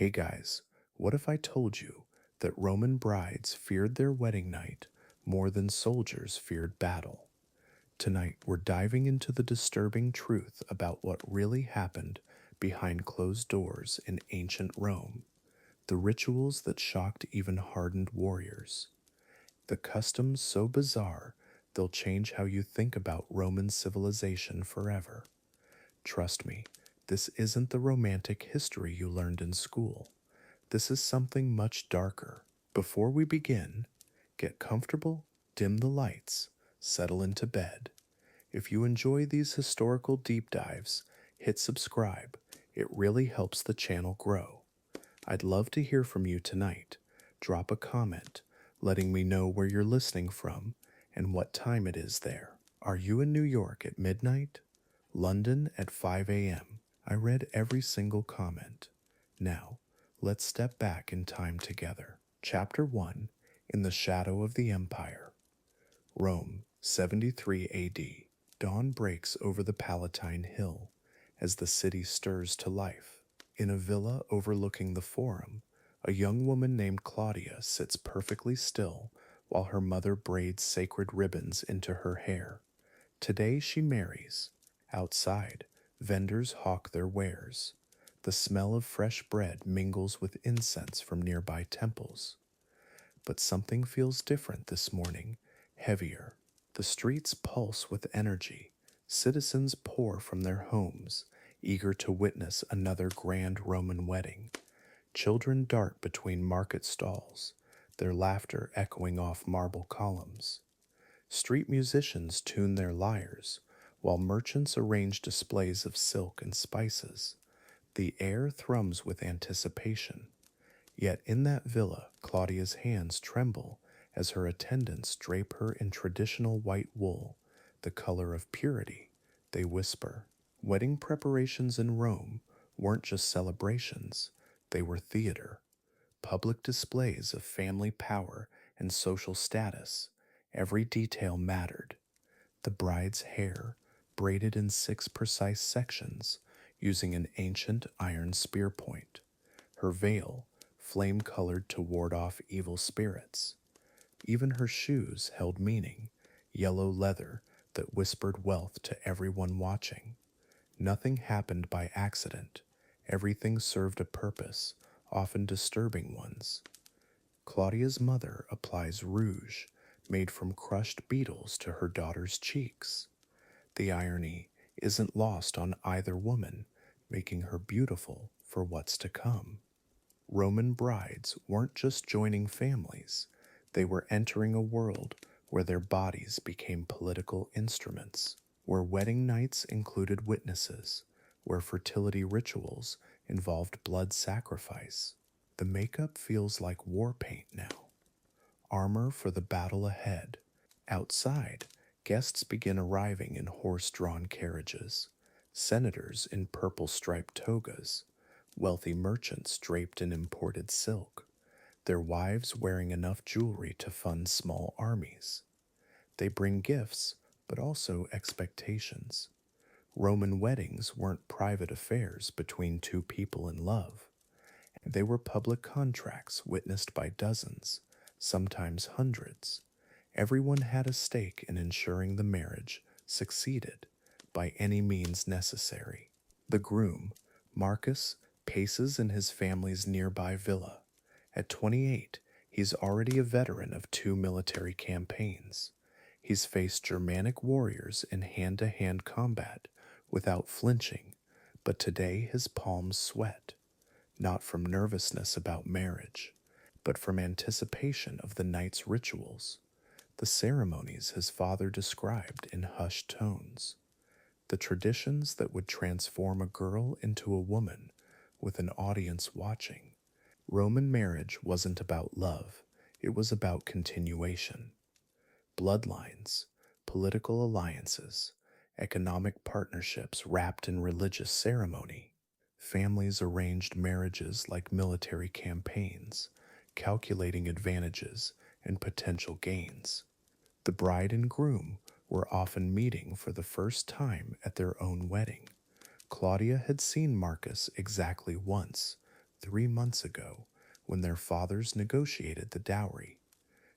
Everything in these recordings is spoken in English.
Hey guys, what if I told you that Roman brides feared their wedding night more than soldiers feared battle? Tonight, we're diving into the disturbing truth about what really happened behind closed doors in ancient Rome, the rituals that shocked even hardened warriors, the customs so bizarre they'll change how you think about Roman civilization forever. Trust me, this isn't the romantic history you learned in school. This is something much darker. Before we begin, get comfortable, dim the lights, settle into bed. If you enjoy these historical deep dives, hit subscribe. It really helps the channel grow. I'd love to hear from you tonight. Drop a comment, letting me know where you're listening from and what time it is there. Are you in New York at midnight? London at 5 a.m. I read every single comment. Now, let's step back in time together. Chapter 1. In the Shadow of the Empire. Rome, 73 AD. Dawn breaks over the Palatine Hill as the city stirs to life. In a villa overlooking the Forum, a young woman named Claudia sits perfectly still while her mother braids sacred ribbons into her hair. Today she marries. Outside, vendors hawk their wares. The smell of fresh bread mingles with incense from nearby temples. But something feels different this morning, heavier. The streets pulse with energy. Citizens pour from their homes, eager to witness another grand Roman wedding. Children dart between market stalls, their laughter echoing off marble columns. Street musicians tune their lyres, while merchants arrange displays of silk and spices. The air thrums with anticipation. Yet in that villa, Claudia's hands tremble as her attendants drape her in traditional white wool, the color of purity. They whisper. Wedding preparations in Rome weren't just celebrations, they were theater, public displays of family power and social status. Every detail mattered. The bride's hair, braided in 6 precise sections, using an ancient iron spear point. Her veil, flame-colored to ward off evil spirits. Even her shoes held meaning, yellow leather that whispered wealth to everyone watching. Nothing happened by accident. Everything served a purpose, often disturbing ones. Claudia's mother applies rouge, made from crushed beetles, to her daughter's cheeks. The irony isn't lost on either woman, making her beautiful for what's to come. Roman brides weren't just joining families, they were entering a world where their bodies became political instruments, where wedding nights included witnesses, where fertility rituals involved blood sacrifice. The makeup feels like war paint now, armor for the battle ahead. Outside, guests begin arriving in horse-drawn carriages, senators in purple-striped togas, wealthy merchants draped in imported silk, their wives wearing enough jewelry to fund small armies. They bring gifts, but also expectations. Roman weddings weren't private affairs between two people in love. They were public contracts witnessed by dozens, sometimes hundreds. Everyone had a stake in ensuring the marriage succeeded by any means necessary. The groom, Marcus, paces in his family's nearby villa. At 28, he's already a veteran of 2 military campaigns. He's faced Germanic warriors in hand-to-hand combat without flinching, but today his palms sweat, not from nervousness about marriage, but from anticipation of the night's rituals, the ceremonies his father described in hushed tones, the traditions that would transform a girl into a woman with an audience watching. Roman marriage wasn't about love, it was about continuation. Bloodlines, political alliances, economic partnerships wrapped in religious ceremony. Families arranged marriages like military campaigns, calculating advantages and potential gains. The bride and groom were often meeting for the first time at their own wedding. Claudia had seen Marcus exactly once, 3 months ago when their fathers negotiated the dowry.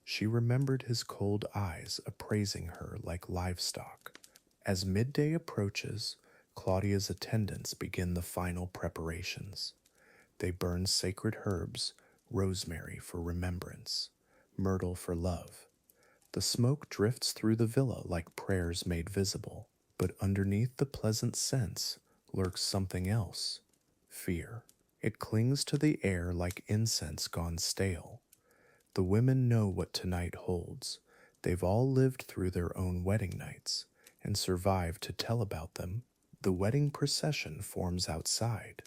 She remembered his cold eyes appraising her like livestock. As midday approaches, Claudia's attendants begin the final preparations. They burn sacred herbs, rosemary for remembrance, myrtle for love. The smoke drifts through the villa like prayers made visible, but underneath the pleasant scents lurks something else: fear. It clings to the air like incense gone stale. The women know what tonight holds. They've all lived through their own wedding nights and survived to tell about them. The wedding procession forms outside.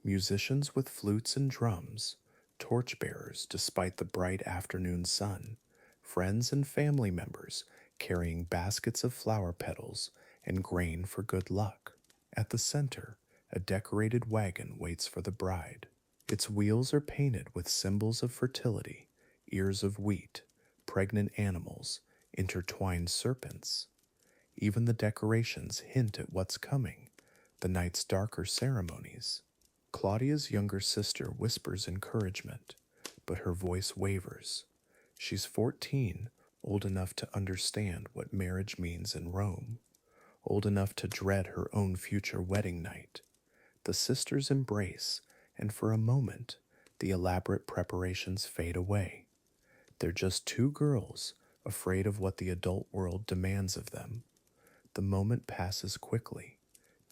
Musicians with flutes and drums, torchbearers despite the bright afternoon sun, friends and family members carrying baskets of flower petals and grain for good luck. At the center, a decorated wagon waits for the bride. Its wheels are painted with symbols of fertility: ears of wheat, pregnant animals, intertwined serpents. Even the decorations hint at what's coming: the night's darker ceremonies. Claudia's younger sister whispers encouragement, but her voice wavers. She's 14, old enough to understand what marriage means in Rome, old enough to dread her own future wedding night. The sisters embrace, and for a moment, the elaborate preparations fade away. They're just two girls, afraid of what the adult world demands of them. The moment passes quickly.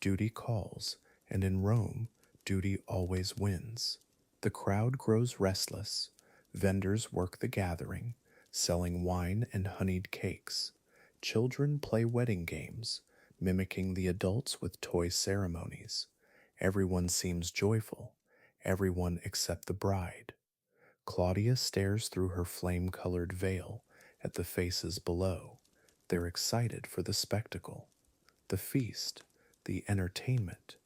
Duty calls, and in Rome, duty always wins. The crowd grows restless. Vendors work the gathering, selling wine and honeyed cakes. Children play wedding games, mimicking the adults with toy ceremonies. Everyone seems joyful, everyone except the bride. Claudia stares through her flame-colored veil at the faces below. They're excited for the spectacle, the feast, the entertainment.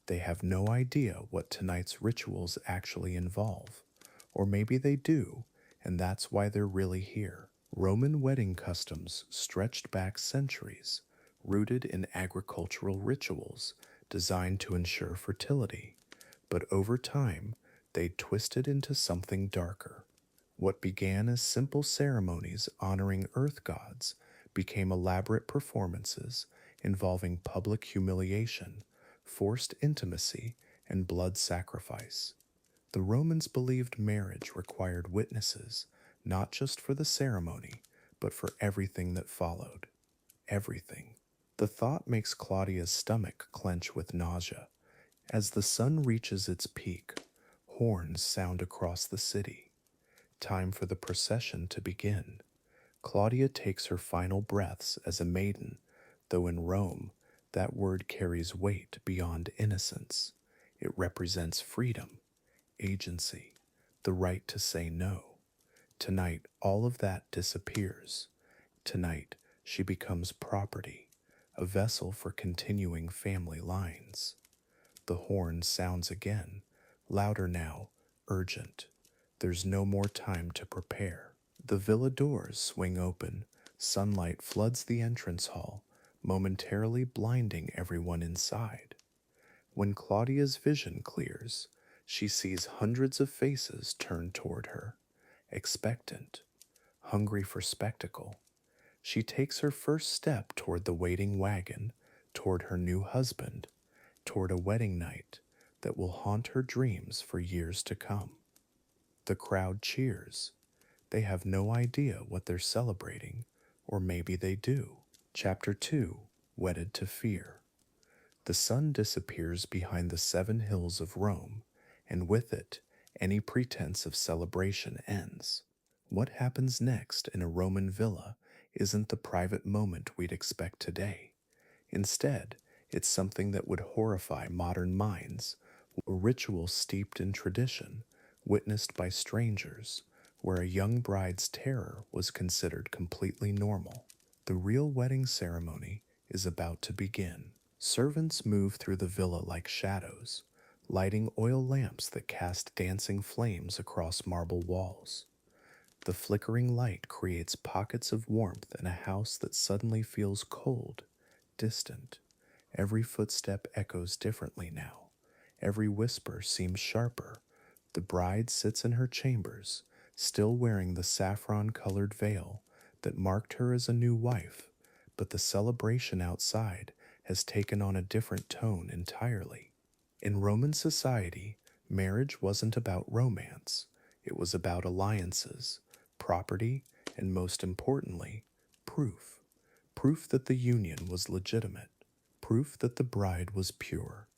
They have no idea what tonight's rituals actually involve. Or maybe they do, and that's why they're really here. Roman wedding customs stretched back centuries, rooted in agricultural rituals designed to ensure fertility. But over time, they twisted into something darker. What began as simple ceremonies honoring earth gods became elaborate performances involving public humiliation, forced intimacy, and blood sacrifice. The Romans believed marriage required witnesses, not just for the ceremony, but for everything that followed. Everything. The thought makes Claudia's stomach clench with nausea. As the sun reaches its peak, horns sound across the city. Time for the procession to begin. Claudia takes her final breaths as a maiden, though in Rome, that word carries weight beyond innocence. It represents freedom, agency, the right to say no. Tonight, all of that disappears. Tonight, she becomes property, a vessel for continuing family lines. The horn sounds again, louder now, urgent. There's no more time to prepare. The villa doors swing open. Sunlight floods the entrance hall, momentarily blinding everyone inside. When Claudia's vision clears, she sees hundreds of faces turned toward her, expectant, hungry for spectacle. She takes her first step toward the waiting wagon, toward her new husband, toward a wedding night that will haunt her dreams for years to come. The crowd cheers. They have no idea what they're celebrating, or maybe they do. Chapter 2: Wedded to Fear. The sun disappears behind the 7 hills of Rome, and with it, any pretense of celebration ends. What happens next in a Roman villa isn't the private moment we'd expect today. Instead, it's something that would horrify modern minds: a ritual steeped in tradition, witnessed by strangers, where a young bride's terror was considered completely normal. The real wedding ceremony is about to begin. Servants move through the villa like shadows, lighting oil lamps that cast dancing flames across marble walls. The flickering light creates pockets of warmth in a house that suddenly feels cold, distant. Every footstep echoes differently now. Every whisper seems sharper, The bride sits in her chambers, still wearing the saffron-colored veil that marked her as a new wife, but the celebration outside has taken on a different tone entirely. In Roman society, marriage wasn't about romance, it was about alliances, property, and most importantly, proof. Proof that the union was legitimate, proof that the bride was pure,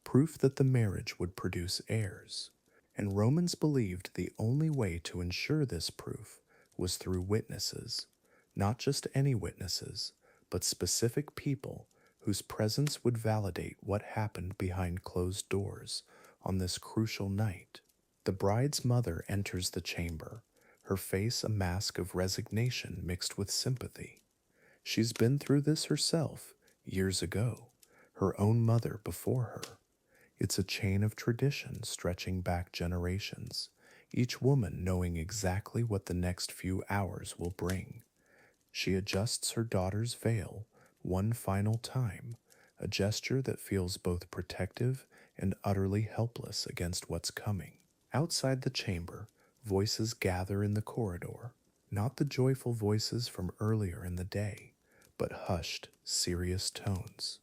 proof that the marriage would produce heirs. And Romans believed the only way to ensure this proof was through witnesses, not just any witnesses, but specific people whose presence would validate what happened behind closed doors on this crucial night. The bride's mother enters the chamber, her face a mask of resignation mixed with sympathy. She's been through this herself years ago, her own mother before her. It's a chain of tradition stretching back generations, each woman knowing exactly what the next few hours will bring. She adjusts her daughter's veil one final time, a gesture that feels both protective and utterly helpless against what's coming. Outside the chamber, voices gather in the corridor, not the joyful voices from earlier in the day, but hushed, serious tones.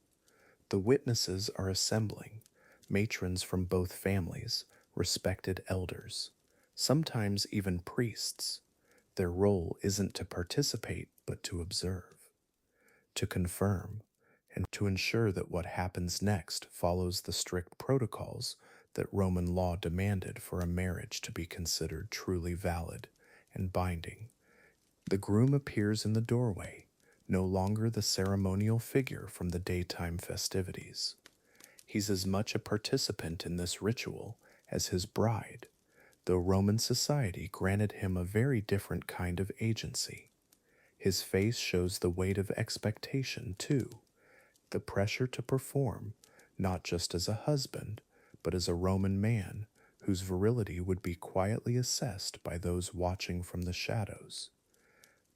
The witnesses are assembling, matrons from both families, respected elders, sometimes even priests. Their role isn't to participate, but to observe, to confirm, and to ensure that what happens next follows the strict protocols that Roman law demanded for a marriage to be considered truly valid and binding. The groom appears in the doorway, no longer the ceremonial figure from the daytime festivities. He's as much a participant in this ritual as his bride, though Roman society granted him a very different kind of agency. His face shows the weight of expectation, too, the pressure to perform, not just as a husband, but as a Roman man whose virility would be quietly assessed by those watching from the shadows.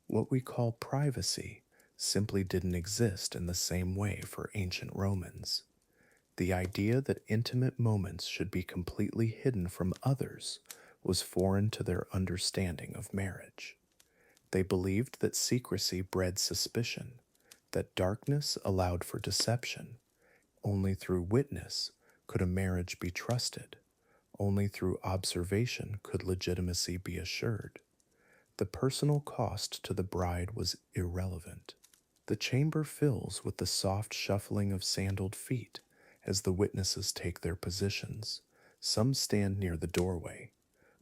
What we call privacy simply didn't exist in the same way for ancient Romans. The idea that intimate moments should be completely hidden from others was foreign to their understanding of marriage. They believed that secrecy bred suspicion, that darkness allowed for deception. Only through witness could a marriage be trusted. Only through observation could legitimacy be assured. The personal cost to the bride was irrelevant. The chamber fills with the soft shuffling of sandaled feet as the witnesses take their positions. Some stand near the doorway.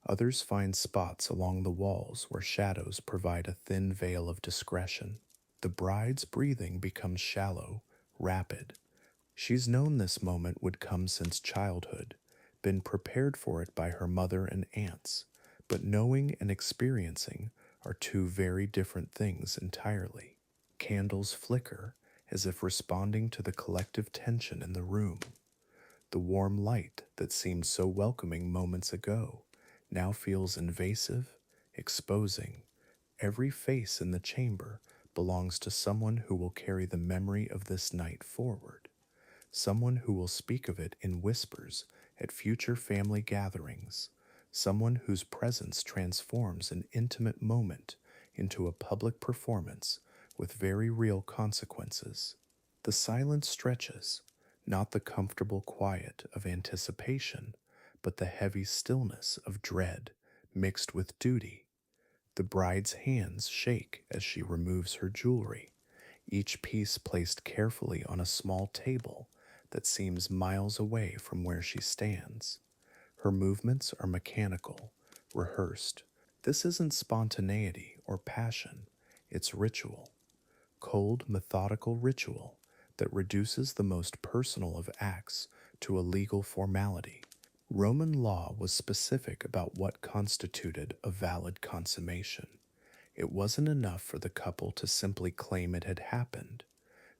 Others find spots along the walls where shadows provide a thin veil of discretion. The bride's breathing becomes shallow, rapid. She's known this moment would come since childhood, been prepared for it by her mother and aunts, but knowing and experiencing are two very different things entirely. Candles flicker as if responding to the collective tension in the room. The warm light that seemed so welcoming moments ago now feels invasive, exposing. Every face in the chamber belongs to someone who will carry the memory of this night forward, someone who will speak of it in whispers at future family gatherings, someone whose presence transforms an intimate moment into a public performance with very real consequences. The silence stretches, not the comfortable quiet of anticipation, but the heavy stillness of dread mixed with duty. The bride's hands shake as she removes her jewelry, each piece placed carefully on a small table that seems miles away from where she stands. Her movements are mechanical, rehearsed. This isn't spontaneity or passion, it's ritual. Cold, methodical ritual that reduces the most personal of acts to a legal formality. Roman law was specific about what constituted a valid consummation. It wasn't enough for the couple to simply claim it had happened.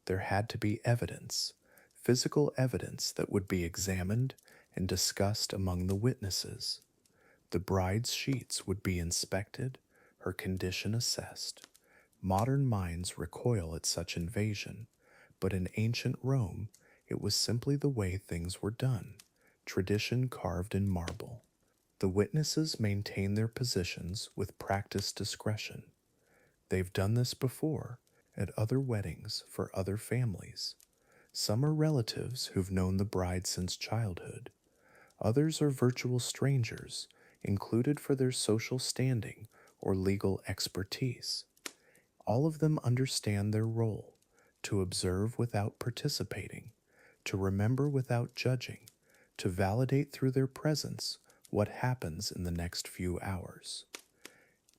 There had to be evidence, physical evidence that would be examined and discussed among the witnesses. The bride's sheets would be inspected, her condition assessed. Modern minds recoil at such invasion, but in ancient Rome, it was simply the way things were done, tradition carved in marble. The witnesses maintain their positions with practiced discretion. They've done this before at other weddings for other families. Some are relatives who've known the bride since childhood. Others are virtual strangers, included for their social standing or legal expertise. All of them understand their role: to observe without participating, to remember without judging, to validate through their presence what happens in the next few hours.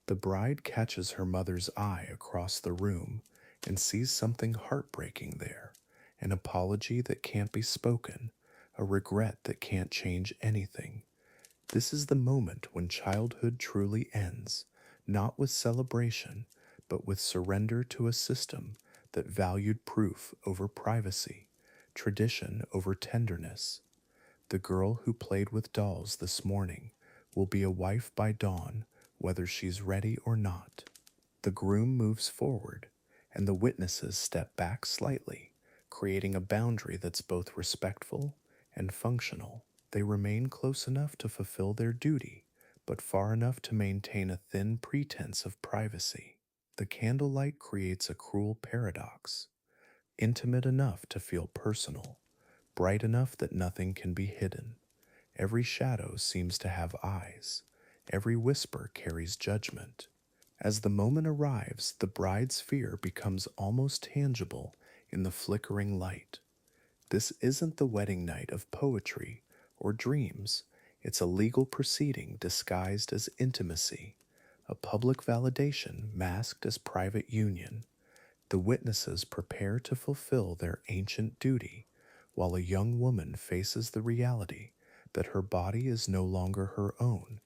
The bride catches her mother's eye across the room and sees something heartbreaking there: an apology that can't be spoken, a regret that can't change anything. This is the moment when childhood truly ends, not with celebration, but with surrender to a system that valued proof over privacy, tradition over tenderness. The girl who played with dolls this morning will be a wife by dawn, whether she's ready or not. The groom moves forward, and the witnesses step back slightly, creating a boundary that's both respectful and functional. They remain close enough to fulfill their duty, but far enough to maintain a thin pretense of privacy. The candlelight creates a cruel paradox: intimate enough to feel personal, bright enough that nothing can be hidden. Every shadow seems to have eyes. Every whisper carries judgment. As the moment arrives, the bride's fear becomes almost tangible in the flickering light. This isn't the wedding night of poetry or dreams. It's a legal proceeding disguised as intimacy, a public validation masked as private union. The witnesses prepare to fulfill their ancient duty, while a young woman faces the reality that her body is no longer her own,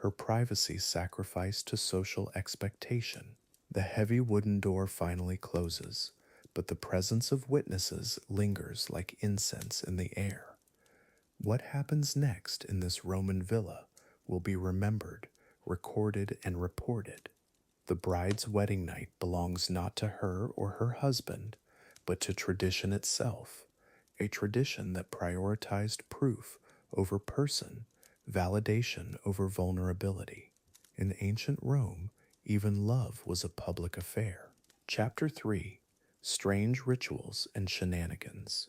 her privacy sacrificed to social expectation. The heavy wooden door finally closes, but the presence of witnesses lingers like incense in the air. What happens next in this Roman villa will be remembered, recorded, and reported. The bride's wedding night belongs not to her or her husband, but to tradition itself, a tradition that prioritized proof over person, validation over vulnerability. In ancient Rome, even love was a public affair. Chapter 3: Strange Rituals and Shenanigans.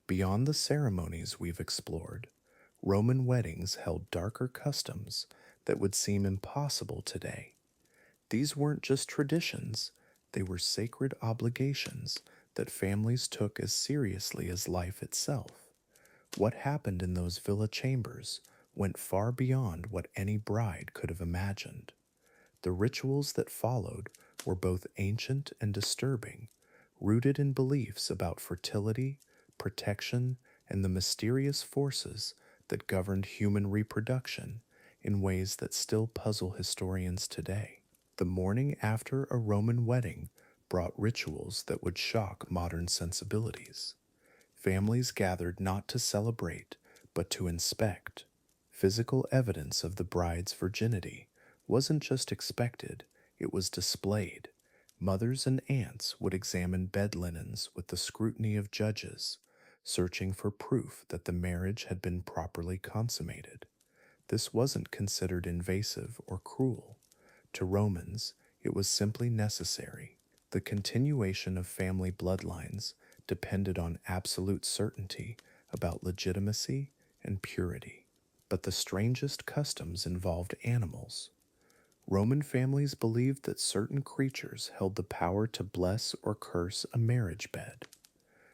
Beyond the ceremonies we've explored, Roman weddings held darker customs that would seem impossible today. These weren't just traditions, they were sacred obligations that families took as seriously as life itself. What happened in those villa chambers went far beyond what any bride could have imagined. The rituals that followed were both ancient and disturbing, rooted in beliefs about fertility, protection, and the mysterious forces that governed human reproduction in ways that still puzzle historians today. The morning after a Roman wedding brought rituals that would shock modern sensibilities. Families gathered not to celebrate, but to inspect. Physical evidence of the bride's virginity wasn't just expected, it was displayed. Mothers and aunts would examine bed linens with the scrutiny of judges, searching for proof that the marriage had been properly consummated. This wasn't considered invasive or cruel. To Romans, it was simply necessary. The continuation of family bloodlines depended on absolute certainty about legitimacy and purity. But the strangest customs involved animals. Roman families believed that certain creatures held the power to bless or curse a marriage bed.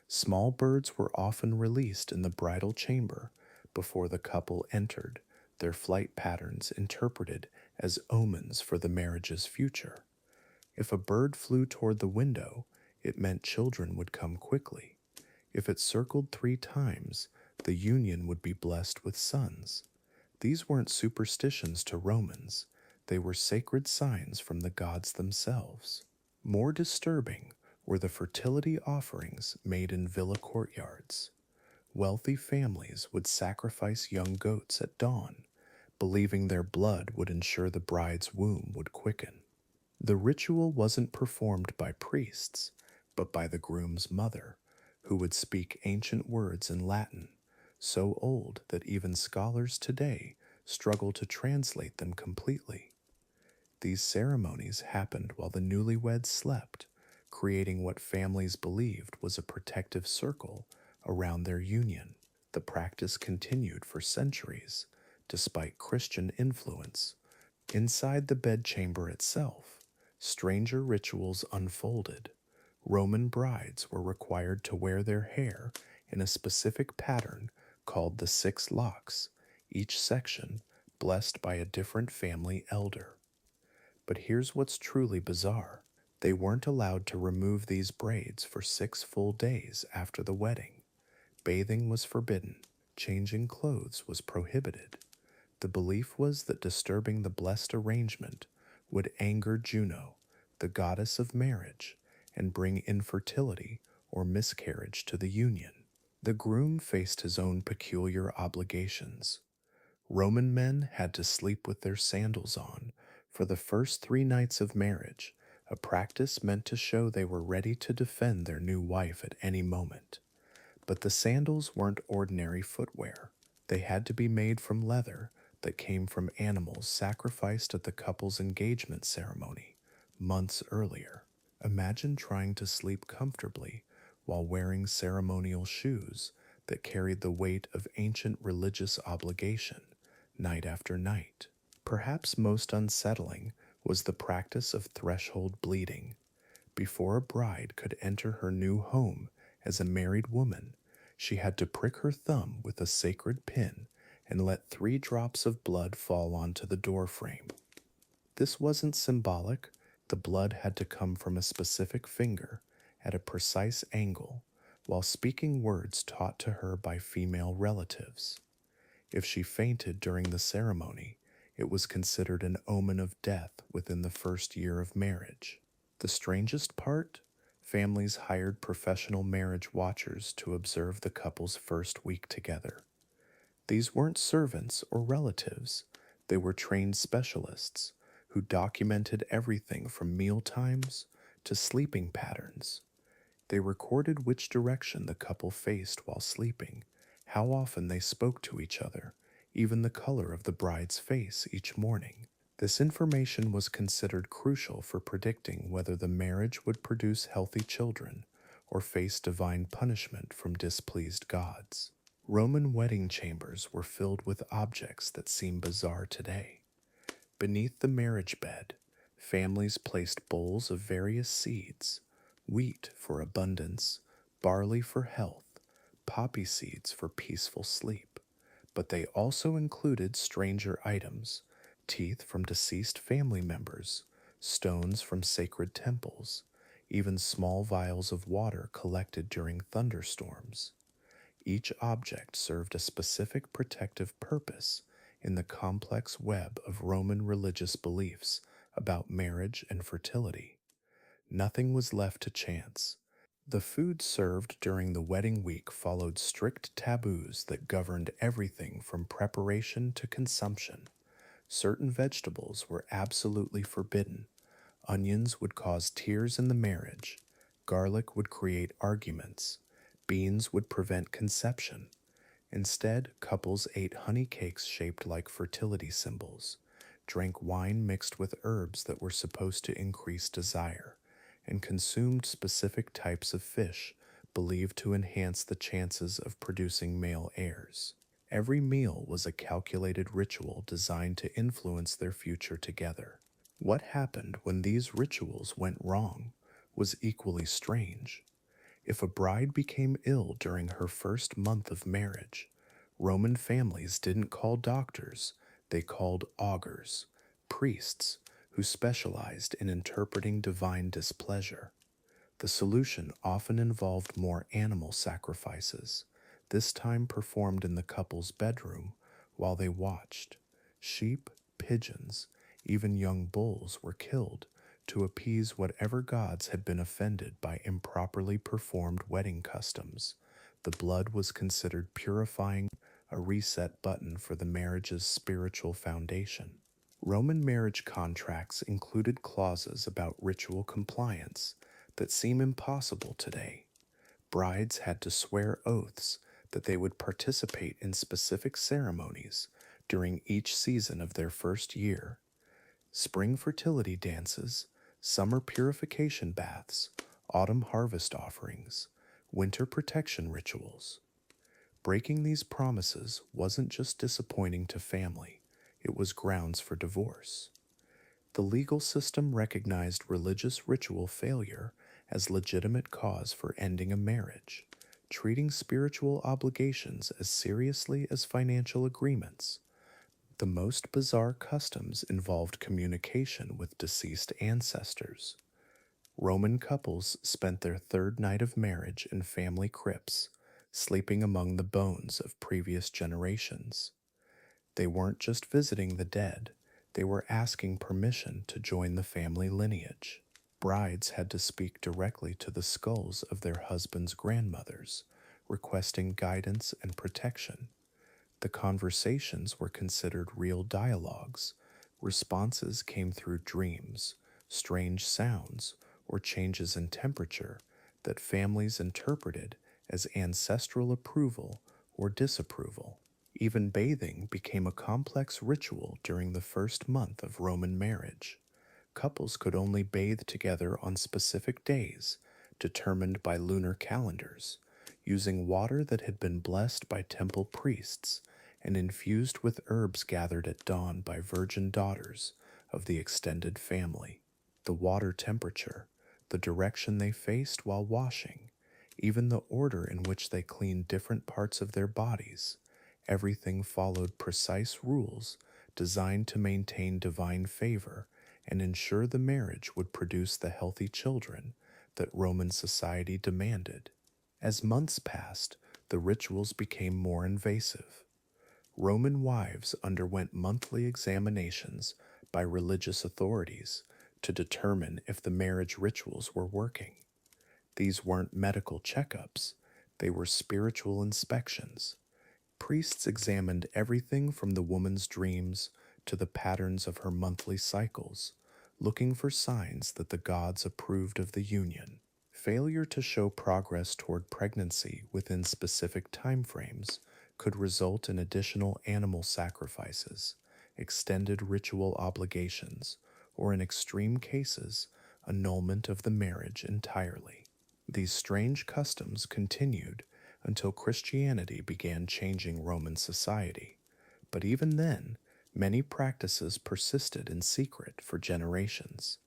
Small birds were often released in the bridal chamber before the couple entered, their flight patterns interpreted as omens for the marriage's future. If a bird flew toward the window, it meant children would come quickly. If it circled 3 times, the union would be blessed with sons. These weren't superstitions to Romans, they were sacred signs from the gods themselves. More disturbing were the fertility offerings made in villa courtyards. Wealthy families would sacrifice young goats at dawn, believing their blood would ensure the bride's womb would quicken. The ritual wasn't performed by priests, but by the groom's mother, who would speak ancient words in Latin, so old that even scholars today struggle to translate them completely. These ceremonies happened while the newlyweds slept, creating what families believed was a protective circle around their union. The practice continued for centuries, despite Christian influence. Inside the bedchamber itself, stranger rituals unfolded. Roman brides were required to wear their hair in a specific pattern called the 6 locks, each section blessed by a different family elder. But here's what's truly bizarre. They weren't allowed to remove these braids for 6 full days after the wedding. Bathing was forbidden. Changing clothes was prohibited. The belief was that disturbing the blessed arrangement would anger Juno, the goddess of marriage, and bring infertility or miscarriage to the union. The groom faced his own peculiar obligations. Roman men had to sleep with their sandals on for the first 3 nights of marriage, a practice meant to show they were ready to defend their new wife at any moment. But the sandals weren't ordinary footwear. They had to be made from leather that came from animals sacrificed at the couple's engagement ceremony months earlier. Imagine trying to sleep comfortably while wearing ceremonial shoes that carried the weight of ancient religious obligation night after night. Perhaps most unsettling was the practice of threshold bleeding. Before a bride could enter her new home as a married woman, she had to prick her thumb with a sacred pin and let 3 drops of blood fall onto the doorframe. This wasn't symbolic. The blood had to come from a specific finger at a precise angle while speaking words taught to her by female relatives. If she fainted during the ceremony, it was considered an omen of death within the first year of marriage. The strangest part? Families hired professional marriage watchers to observe the couple's first week together. These weren't servants or relatives, they were trained specialists who documented everything from meal times to sleeping patterns. They recorded which direction the couple faced while sleeping, how often they spoke to each other, even the color of the bride's face each morning. This information was considered crucial for predicting whether the marriage would produce healthy children or face divine punishment from displeased gods. Roman wedding chambers were filled with objects that seem bizarre today. Beneath the marriage bed, families placed bowls of various seeds: wheat for abundance, barley for health, poppy seeds for peaceful sleep. But they also included stranger items: teeth from deceased family members, stones from sacred temples, even small vials of water collected during thunderstorms. Each object served a specific protective purpose in the complex web of Roman religious beliefs about marriage and fertility. Nothing was left to chance. The food served during the wedding week followed strict taboos that governed everything from preparation to consumption. Certain vegetables were absolutely forbidden. Onions would cause tears in the marriage. Garlic would create arguments. Beans would prevent conception. Instead, couples ate honey cakes shaped like fertility symbols, drank wine mixed with herbs that were supposed to increase desire, and consumed specific types of fish believed to enhance the chances of producing male heirs. Every meal was a calculated ritual designed to influence their future together. What happened when these rituals went wrong was equally strange. If a bride became ill during her first month of marriage, Roman families didn't call doctors, they called augurs, priests who specialized in interpreting divine displeasure. The solution often involved more animal sacrifices, this time performed in the couple's bedroom while they watched. Sheep, pigeons, even young bulls were killed to appease whatever gods had been offended by improperly performed wedding customs. The blood was considered purifying, a reset button for the marriage's spiritual foundation. Roman marriage contracts included clauses about ritual compliance that seem impossible today. Brides had to swear oaths that they would participate in specific ceremonies, during each season of their first year: spring fertility dances, summer purification baths, autumn harvest offerings, winter protection rituals. Breaking these promises wasn't just disappointing to family, it was grounds for divorce. The legal system recognized religious ritual failure as legitimate cause for ending a marriage, treating spiritual obligations as seriously as financial agreements. The most bizarre customs involved communication with deceased ancestors. Roman couples spent their third night of marriage in family crypts, sleeping among the bones of previous generations. They weren't just visiting the dead, they were asking permission to join the family lineage. Brides had to speak directly to the skulls of their husbands' grandmothers, requesting guidance and protection. The conversations were considered real dialogues. Responses came through dreams, strange sounds, or changes in temperature that families interpreted as ancestral approval or disapproval. Even bathing became a complex ritual during the first month of Roman marriage. Couples could only bathe together on specific days, determined by lunar calendars, using water that had been blessed by temple priests and infused with herbs gathered at dawn by virgin daughters of the extended family. The water temperature, the direction they faced while washing, even the order in which they cleaned different parts of their bodies, everything followed precise rules designed to maintain divine favor and ensure the marriage would produce the healthy children that Roman society demanded. As months passed, the rituals became more invasive. Roman wives underwent monthly examinations by religious authorities to determine if the marriage rituals were working. These weren't medical checkups, they were spiritual inspections. Priests examined everything from the woman's dreams to the patterns of her monthly cycles, looking for signs that the gods approved of the union. Failure to show progress toward pregnancy within specific timeframes could result in additional animal sacrifices, extended ritual obligations, or in extreme cases, annulment of the marriage entirely. These strange customs continued until Christianity began changing Roman society. But even then, many practices persisted in secret for generations.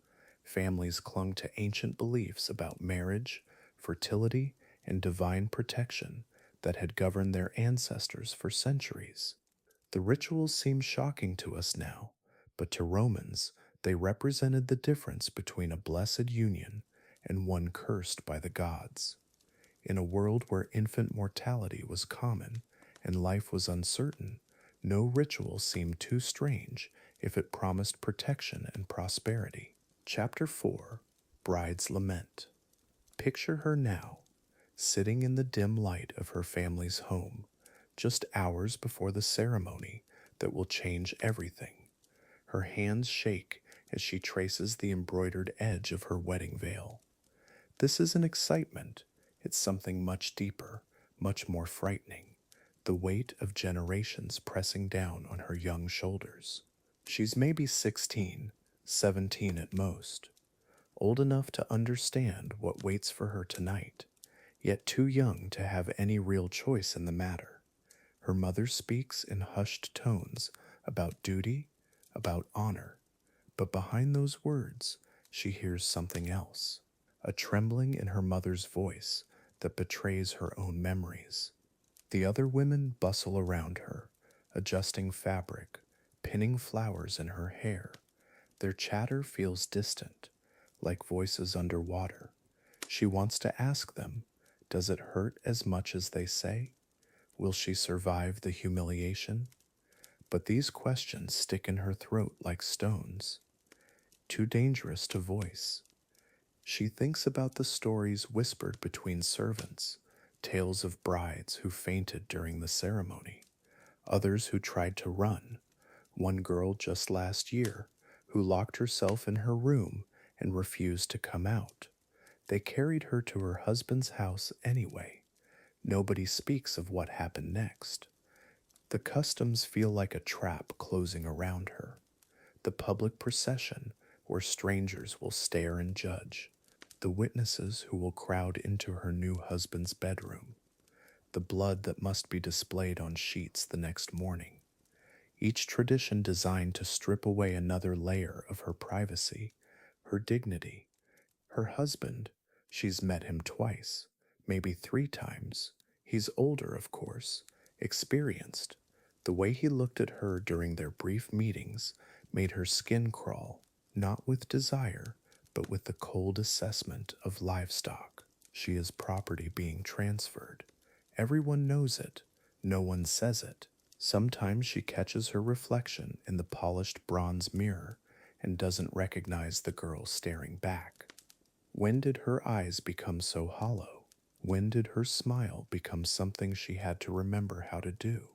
Families clung to ancient beliefs about marriage, fertility, and divine protection that had governed their ancestors for centuries. The rituals seem shocking to us now, but to Romans, they represented the difference between a blessed union and one cursed by the gods. In a world where infant mortality was common and life was uncertain, no ritual seemed too strange if it promised protection and prosperity. Chapter 4: Bride's Lament. Picture her now, sitting in the dim light of her family's home, just hours before the ceremony that will change everything. Her hands shake as she traces the embroidered edge of her wedding veil. This isn't excitement, it's something much deeper, much more frightening. The weight of generations pressing down on her young shoulders. She's maybe 16, 17 at most, old enough to understand what waits for her tonight, yet too young to have any real choice in the matter. Her mother speaks in hushed tones about duty, about honor, but behind those words, she hears something else, a trembling in her mother's voice that betrays her own memories. The other women bustle around her, adjusting fabric, pinning flowers in her hair. Their chatter feels distant, like voices underwater. She wants to ask them, does it hurt as much as they say? Will she survive the humiliation? But these questions stick in her throat like stones, too dangerous to voice. She thinks about the stories whispered between servants, tales of brides who fainted during the ceremony, others who tried to run, one girl just last year who locked herself in her room and refused to come out. They carried her to her husband's house anyway. Nobody speaks of what happened next. The customs feel like a trap closing around her. The public procession where strangers will stare and judge. The witnesses who will crowd into her new husband's bedroom. The blood that must be displayed on sheets the next morning. Each tradition designed to strip away another layer of her privacy, her dignity. Her husband, she's met him twice, maybe three times. He's older, of course, experienced. The way he looked at her during their brief meetings made her skin crawl, not with desire, but with the cold assessment of livestock. She is property being transferred. Everyone knows it. No one says it. Sometimes she catches her reflection in the polished bronze mirror and doesn't recognize the girl staring back. When did her eyes become so hollow? When did her smile become something she had to remember how to do?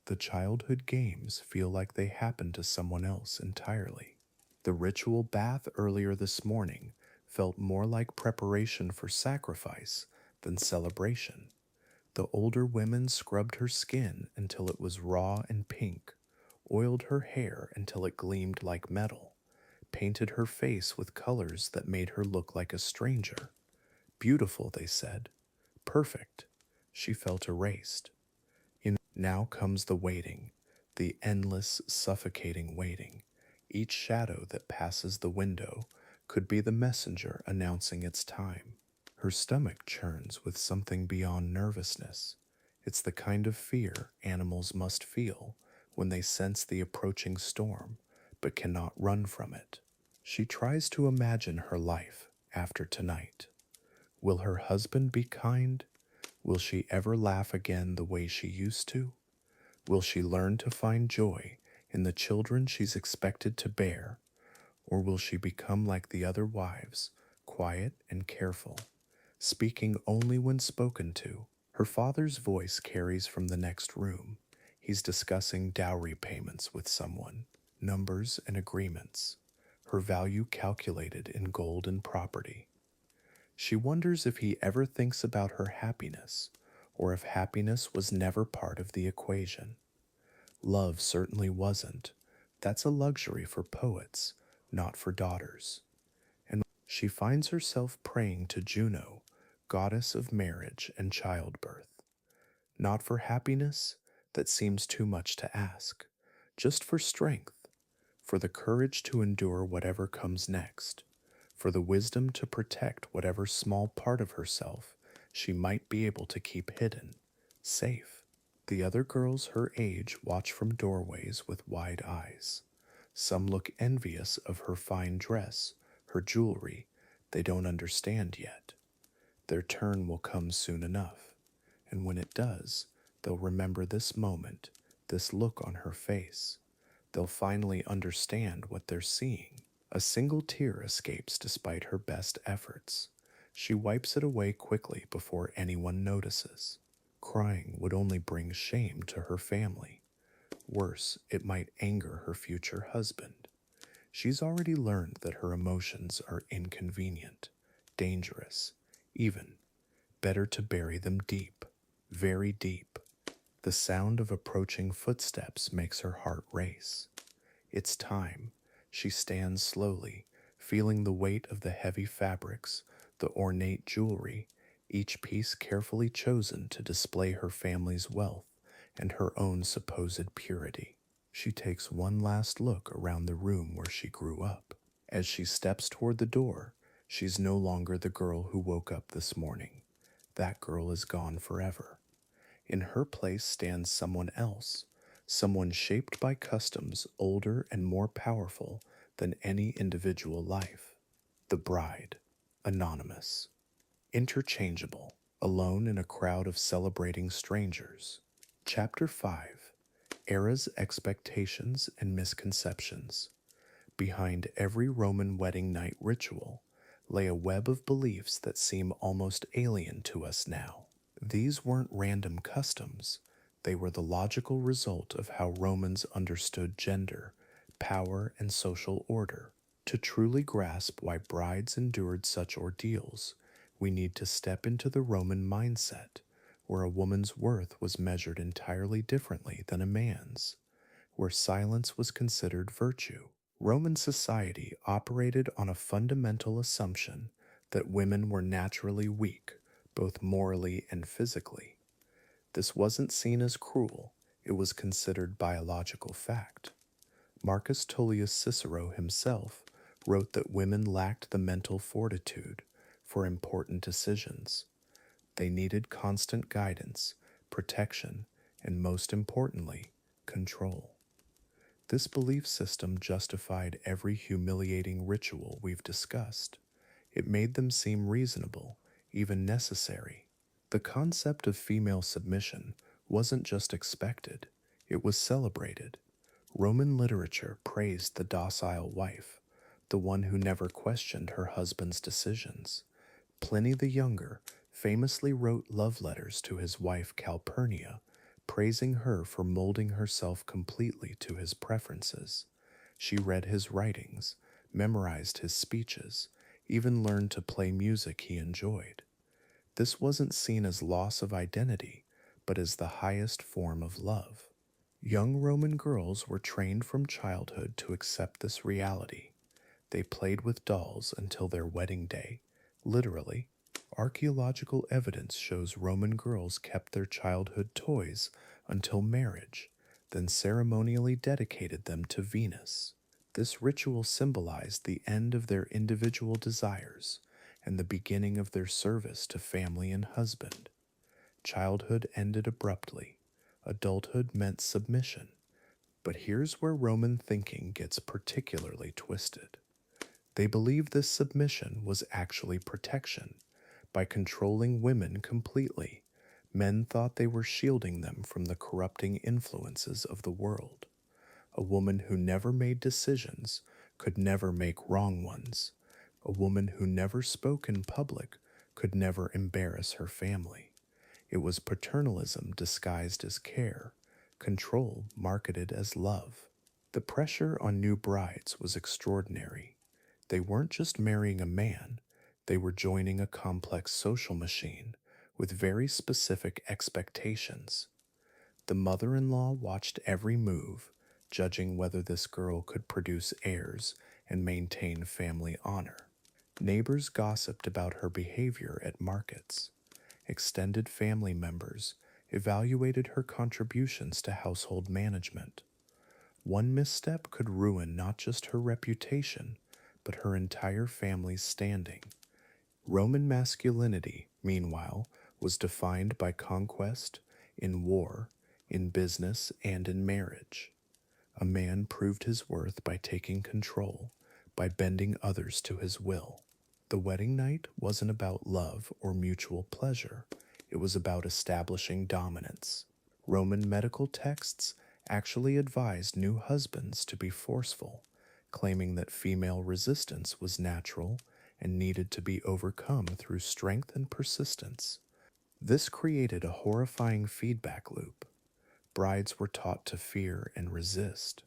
The childhood games feel like they happened to someone else entirely. The ritual bath earlier this morning felt more like preparation for sacrifice than celebration. The older women scrubbed her skin until it was raw and pink, oiled her hair until it gleamed like metal, painted her face with colors that made her look like a stranger. Beautiful, they said. Perfect. She felt erased. Now comes the waiting, the endless, suffocating waiting. Each shadow that passes the window could be the messenger announcing its time. Her stomach churns with something beyond nervousness. It's the kind of fear animals must feel when they sense the approaching storm but cannot run from it. She tries to imagine her life after tonight. Will her husband be kind? Will she ever laugh again the way she used to? Will she learn to find joy in the children she's expected to bear? Or will she become like the other wives, quiet and careful, speaking only when spoken to? Her father's voice carries from the next room. He's discussing dowry payments with someone, numbers and agreements, her value calculated in gold and property. She wonders if he ever thinks about her happiness, or if happiness was never part of the equation. Love certainly wasn't. That's a luxury for poets, not for daughters. And she finds herself praying to Juno, goddess of marriage and childbirth. Not for happiness, that seems too much to ask, just for strength, for the courage to endure whatever comes next, for the wisdom to protect whatever small part of herself she might be able to keep hidden, safe. The other girls her age watch from doorways with wide eyes. Some look envious of her fine dress, her jewelry. They don't understand yet. Their turn will come soon enough, and when it does, they'll remember this moment, this look on her face. They'll finally understand what they're seeing. A single tear escapes despite her best efforts. She wipes it away quickly before anyone notices. Crying would only bring shame to her family. Worse, it might anger her future husband. She's already learned that her emotions are inconvenient, dangerous, even better to bury them deep, very deep. The sound of approaching footsteps makes her heart race. It's time. She stands slowly, feeling the weight of the heavy fabrics, the ornate jewelry, each piece carefully chosen to display her family's wealth and her own supposed purity. She takes one last look around the room where she grew up. As she steps toward the door, she's no longer the girl who woke up this morning. That girl is gone forever. In her place stands someone else, someone shaped by customs older and more powerful than any individual life. The bride, anonymous, interchangeable, alone in a crowd of celebrating strangers. Chapter 5. Era's Expectations and Misconceptions. Behind every Roman wedding night ritual lay a web of beliefs that seem almost alien to us now. These weren't random customs. They were the logical result of how Romans understood gender, power, and social order. To truly grasp why brides endured such ordeals, we need to step into the Roman mindset, where a woman's worth was measured entirely differently than a man's, where silence was considered virtue. Roman society operated on a fundamental assumption that women were naturally weak, both morally and physically. This wasn't seen as cruel, it was considered biological fact. Marcus Tullius Cicero himself wrote that women lacked the mental fortitude for important decisions. They needed constant guidance, protection, and most importantly, control. This belief system justified every humiliating ritual we've discussed. It made them seem reasonable, even necessary. The concept of female submission wasn't just expected, it was celebrated. Roman literature praised the docile wife, the one who never questioned her husband's decisions. Pliny the Younger famously wrote love letters to his wife Calpurnia, praising her for molding herself completely to his preferences. She read his writings, memorized his speeches, even learned to play music he enjoyed. This wasn't seen as loss of identity, but as the highest form of love. Young Roman girls were trained from childhood to accept this reality. They played with dolls until their wedding day. Literally, archaeological evidence shows Roman girls kept their childhood toys until marriage, then ceremonially dedicated them to Venus. This ritual symbolized the end of their individual desires and the beginning of their service to family and husband. Childhood ended abruptly. Adulthood meant submission. But here's where Roman thinking gets particularly twisted. They believed this submission was actually protection. By controlling women completely, men thought they were shielding them from the corrupting influences of the world. A woman who never made decisions could never make wrong ones. A woman who never spoke in public could never embarrass her family. It was paternalism disguised as care, control marketed as love. The pressure on new brides was extraordinary. They weren't just marrying a man, they were joining a complex social machine with very specific expectations. The mother in law watched every move, judging whether this girl could produce heirs and maintain family honor. Neighbors gossiped about her behavior at markets. Extended family members evaluated her contributions to household management. One misstep could ruin not just her reputation, but her entire family's standing. Roman masculinity, meanwhile, was defined by conquest, in war, in business, and in marriage. A man proved his worth by taking control, by bending others to his will. The wedding night wasn't about love or mutual pleasure, it was about establishing dominance. Roman medical texts actually advised new husbands to be forceful, claiming that female resistance was natural and needed to be overcome through strength and persistence. This created a horrifying feedback loop. Brides were taught to fear and resist.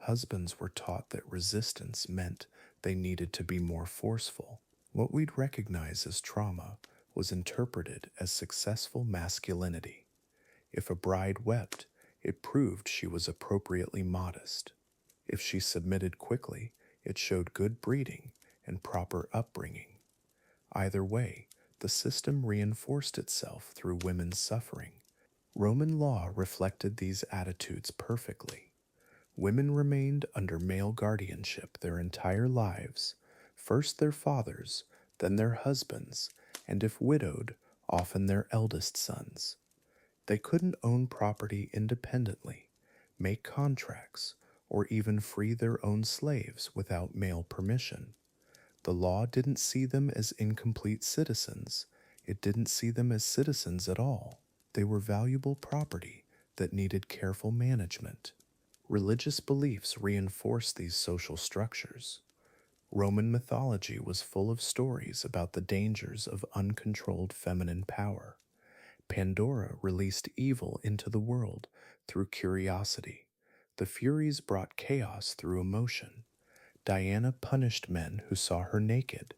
Husbands were taught that resistance meant they needed to be more forceful. What we'd recognize as trauma was interpreted as successful masculinity. If a bride wept, it proved she was appropriately modest. If she submitted quickly, it showed good breeding and proper upbringing. Either way, the system reinforced itself through women's suffering. Roman law reflected these attitudes perfectly. Women remained under male guardianship their entire lives, first their fathers, then their husbands, and if widowed, often their eldest sons. They couldn't own property independently, make contracts, or even free their own slaves without male permission. The law didn't see them as incomplete citizens. It didn't see them as citizens at all. They were valuable property that needed careful management. Religious beliefs reinforced these social structures. Roman mythology was full of stories about the dangers of uncontrolled feminine power. Pandora released evil into the world through curiosity. The Furies brought chaos through emotion. Diana punished men who saw her naked.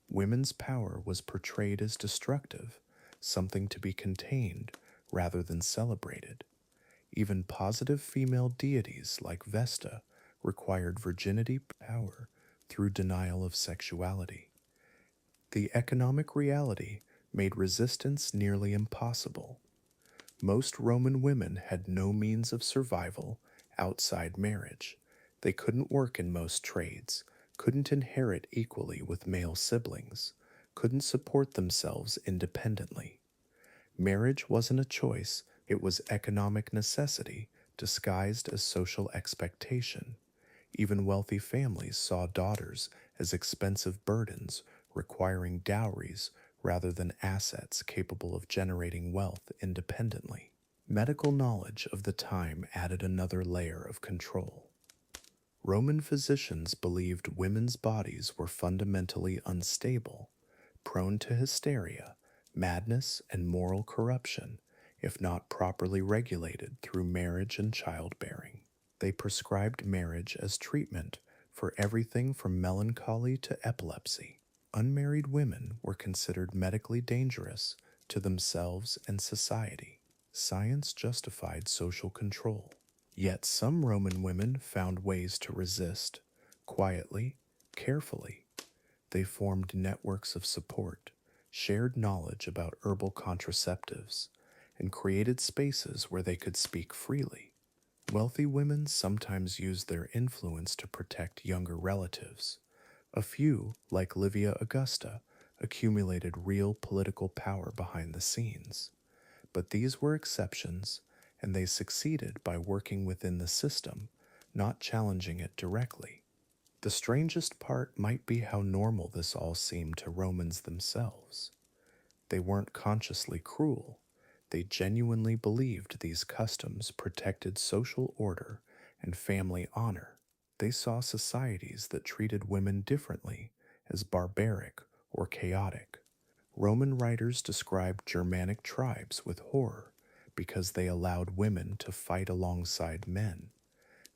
Women's power was portrayed as destructive. something to be contained rather than celebrated. Even positive female deities like Vesta required virginity power through denial of sexuality. The economic reality made resistance nearly impossible. Most Roman women had no means of survival outside marriage. They couldn't work in most trades, couldn't inherit equally with male siblings, couldn't support themselves independently. Marriage wasn't a choice, it was economic necessity disguised as social expectation. Even wealthy families saw daughters as expensive burdens requiring dowries rather than assets capable of generating wealth independently. Medical knowledge of the time added another layer of control. Roman physicians believed women's bodies were fundamentally unstable, prone to hysteria, madness, and moral corruption if not properly regulated through marriage and childbearing. They prescribed marriage as treatment for everything from melancholy to epilepsy. Unmarried women were considered medically dangerous to themselves and society. Science justified social control. Yet some Roman women found ways to resist, quietly, carefully. They formed networks of support, shared knowledge about herbal contraceptives, and created spaces where they could speak freely. Wealthy women sometimes used their influence to protect younger relatives. A few, like Livia Augusta, accumulated real political power behind the scenes. But these were exceptions, and they succeeded by working within the system, not challenging it directly. The strangest part might be how normal this all seemed to Romans themselves. They weren't consciously cruel. They genuinely believed these customs protected social order and family honor. They saw societies that treated women differently as barbaric or chaotic. Roman writers described Germanic tribes with horror because they allowed women to fight alongside men.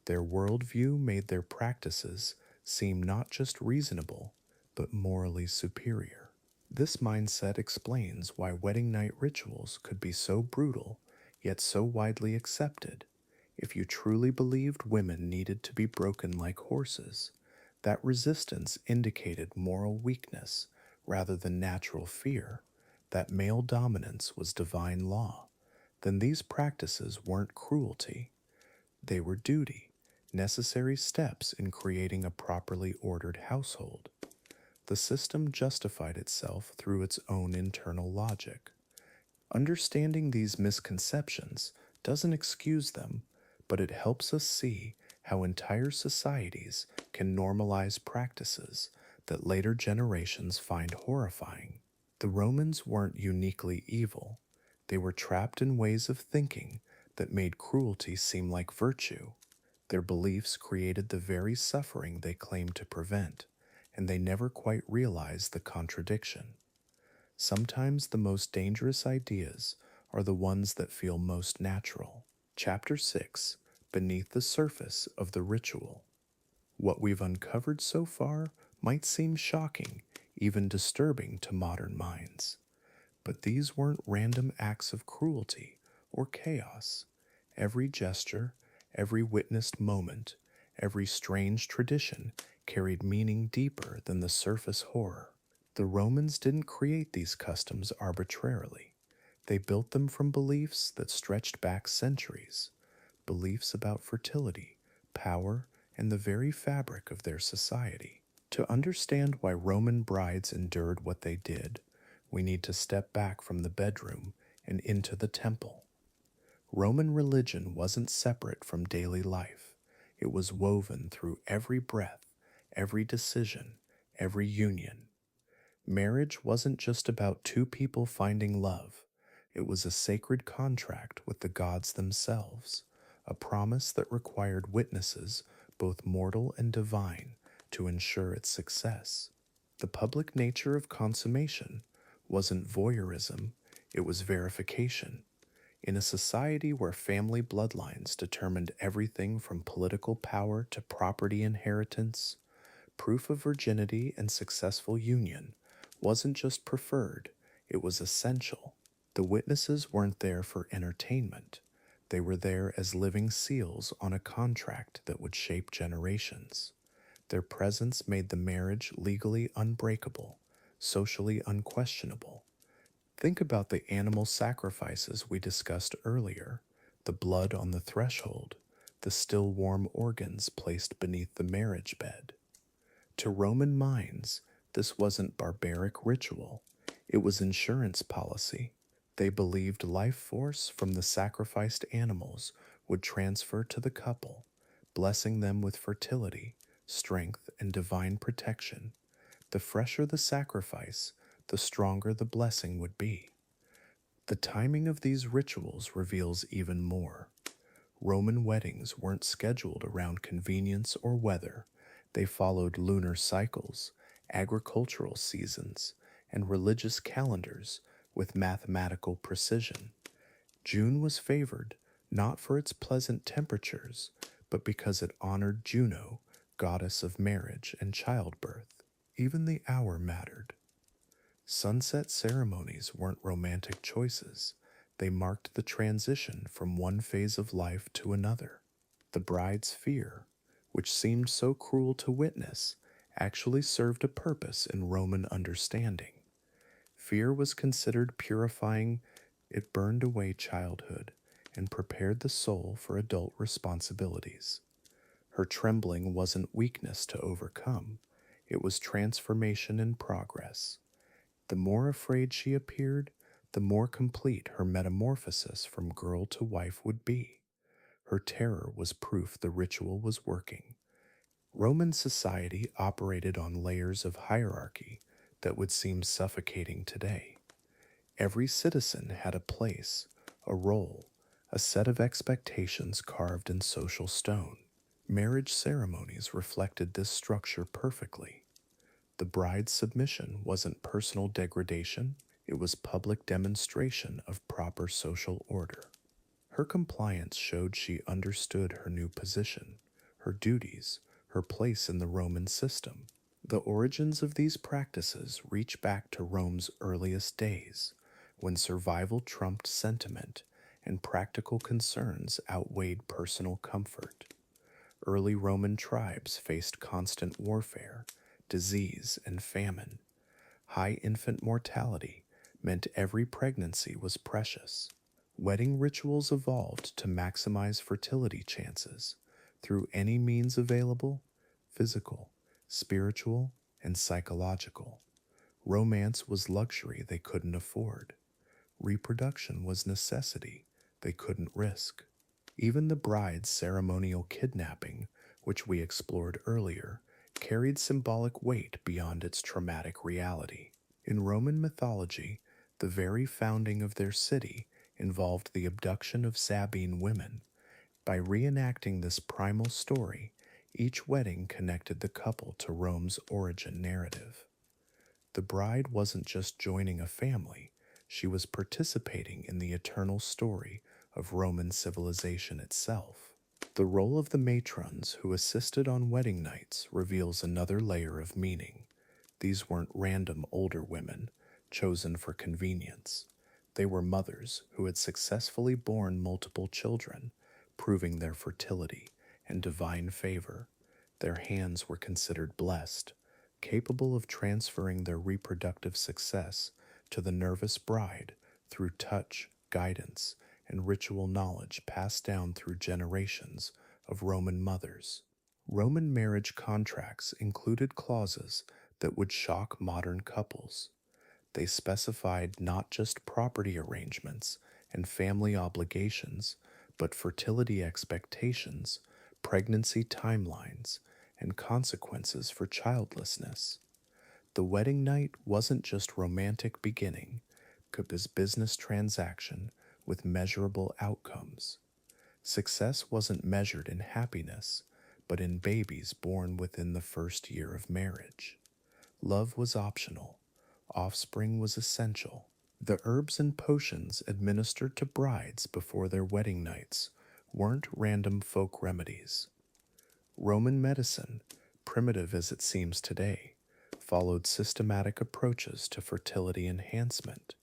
Their worldview made their practices seem not just reasonable, but morally superior. This mindset explains why wedding night rituals could be so brutal, yet so widely accepted. If you truly believed women needed to be broken like horses, that resistance indicated moral weakness rather than natural fear, that male dominance was divine law, then these practices weren't cruelty, they were duty, necessary steps in creating a properly ordered household. The system justified itself through its own internal logic. Understanding these misconceptions doesn't excuse them, but it helps us see how entire societies can normalize practices that later generations find horrifying. The Romans weren't uniquely evil, they were trapped in ways of thinking that made cruelty seem like virtue. Their beliefs created the very suffering they claimed to prevent, and they never quite realized the contradiction. Sometimes the most dangerous ideas are the ones that feel most natural. Chapter 6: Beneath the Surface of the Ritual. What we've uncovered so far might seem shocking, even disturbing to modern minds. But these weren't random acts of cruelty or chaos. Every gesture, every witnessed moment, every strange tradition carried meaning deeper than the surface horror. The Romans didn't create these customs arbitrarily. They built them from beliefs that stretched back centuries, beliefs about fertility, power, and the very fabric of their society. To understand why Roman brides endured what they did, we need to step back from the bedroom and into the temple. Roman religion wasn't separate from daily life. It was woven through every breath, every decision, every union. Marriage wasn't just about two people finding love. It was a sacred contract with the gods themselves, a promise that required witnesses, both mortal and divine, to ensure its success. The public nature of consummation wasn't voyeurism, it was verification. In a society where family bloodlines determined everything from political power to property inheritance, proof of virginity and successful union wasn't just preferred, it was essential. The witnesses weren't there for entertainment. They were there as living seals on a contract that would shape generations. Their presence made the marriage legally unbreakable, socially unquestionable. Think about the animal sacrifices we discussed earlier, the blood on the threshold, the still warm organs placed beneath the marriage bed. To Roman minds, this wasn't barbaric ritual, it was insurance policy. They believed life force from the sacrificed animals would transfer to the couple, blessing them with fertility, strength, and divine protection. The fresher the sacrifice, the stronger the blessing would be. The timing of these rituals reveals even more. Roman weddings weren't scheduled around convenience or weather. They followed lunar cycles, agricultural seasons, and religious calendars with mathematical precision. June was favored not for its pleasant temperatures, but because it honored Juno, goddess of marriage and childbirth. Even the hour mattered. Sunset ceremonies weren't romantic choices, they marked the transition from one phase of life to another. The bride's fear, which seemed so cruel to witness, actually served a purpose in Roman understanding. Fear was considered purifying, it burned away childhood and prepared the soul for adult responsibilities. Her trembling wasn't weakness to overcome, it was transformation in progress. The more afraid she appeared, the more complete her metamorphosis from girl to wife would be. Her terror was proof the ritual was working. Roman society operated on layers of hierarchy that would seem suffocating today. Every citizen had a place, a role, a set of expectations carved in social stone. Marriage ceremonies reflected this structure perfectly. The bride's submission wasn't personal degradation, it was public demonstration of proper social order. Her compliance showed she understood her new position, her duties, her place in the Roman system. The origins of these practices reach back to Rome's earliest days, when survival trumped sentiment and practical concerns outweighed personal comfort. Early Roman tribes faced constant warfare, disease, and famine. High infant mortality meant every pregnancy was precious. Wedding rituals evolved to maximize fertility chances through any means available: physical, spiritual, and psychological. Romance was luxury they couldn't afford. Reproduction was necessity they couldn't risk. Even the bride's ceremonial kidnapping, which we explored earlier, carried symbolic weight beyond its traumatic reality. In Roman mythology, the very founding of their city involved the abduction of Sabine women. By reenacting this primal story, each wedding connected the couple to Rome's origin narrative. The bride wasn't just joining a family, she was participating in the eternal story of Roman civilization itself. The role of the matrons who assisted on wedding nights reveals another layer of meaning. These weren't random older women, chosen for convenience. They were mothers who had successfully borne multiple children, proving their fertility and divine favor. Their hands were considered blessed, capable of transferring their reproductive success to the nervous bride through touch, guidance, and ritual knowledge passed down through generations of Roman mothers. Roman marriage contracts included clauses that would shock modern couples. They specified not just property arrangements and family obligations, but fertility expectations, pregnancy timelines, and consequences for childlessness. The wedding night wasn't just romantic beginning, it was business transaction with measurable outcomes. Success wasn't measured in happiness, but in babies born within the first year of marriage. Love was optional, offspring was essential. The herbs and potions administered to brides before their wedding nights weren't random folk remedies. Roman medicine, primitive as it seems today, followed systematic approaches to fertility enhancement.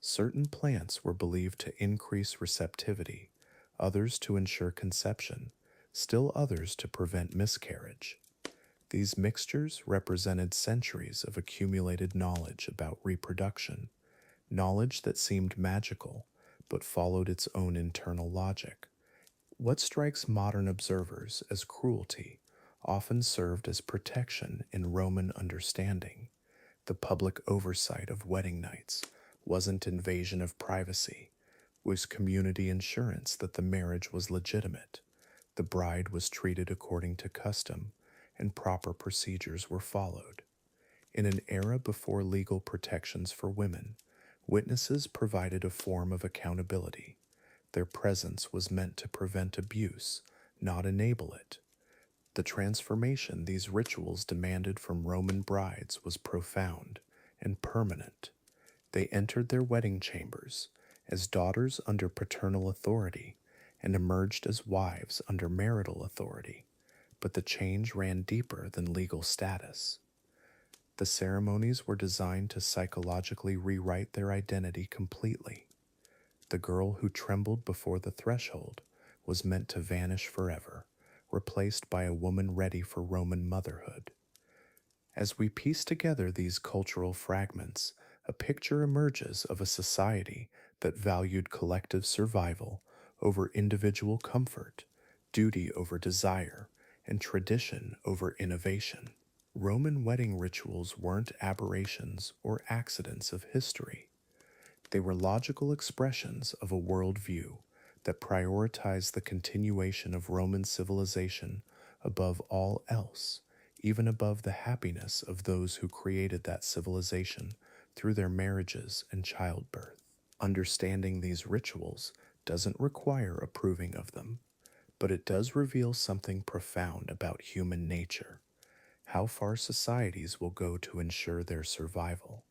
Certain plants were believed to increase receptivity, others to ensure conception, still others to prevent miscarriage. These mixtures represented centuries of accumulated knowledge about reproduction, knowledge that seemed magical but followed its own internal logic. What strikes modern observers as cruelty often served as protection in Roman understanding. The public oversight of wedding nights wasn't invasion of privacy, was community assurance that the marriage was legitimate. The bride was treated according to custom, and proper procedures were followed. In an era before legal protections for women, witnesses provided a form of accountability. Their presence was meant to prevent abuse, not enable it. The transformation these rituals demanded from Roman brides was profound and permanent. They entered their wedding chambers as daughters under paternal authority and emerged as wives under marital authority, but the change ran deeper than legal status. The ceremonies were designed to psychologically rewrite their identity completely. The girl who trembled before the threshold was meant to vanish forever, replaced by a woman ready for Roman motherhood. As we piece together these cultural fragments, a picture emerges of a society that valued collective survival over individual comfort, duty over desire, and tradition over innovation. Roman wedding rituals weren't aberrations or accidents of history. They were logical expressions of a worldview that prioritized the continuation of Roman civilization above all else, even above the happiness of those who created that civilization through their marriages and childbirth. Understanding these rituals doesn't require approving of them, but it does reveal something profound about human nature, how far societies will go to ensure their survival,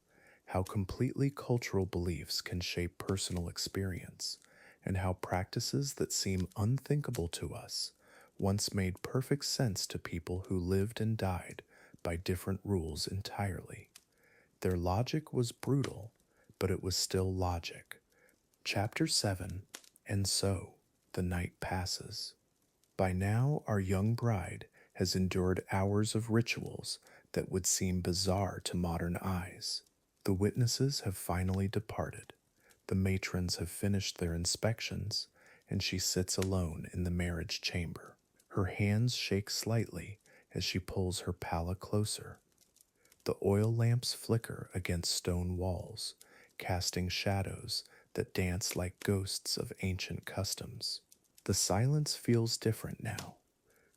how completely cultural beliefs can shape personal experience, and how practices that seem unthinkable to us once made perfect sense to people who lived and died by different rules entirely. Their logic was brutal, but it was still logic. Chapter 7. And so, the night passes. By now, our young bride has endured hours of rituals that would seem bizarre to modern eyes. The witnesses have finally departed. The matrons have finished their inspections, and she sits alone in the marriage chamber. Her hands shake slightly as she pulls her palla closer. The oil lamps flicker against stone walls, casting shadows that dance like ghosts of ancient customs. The silence feels different now.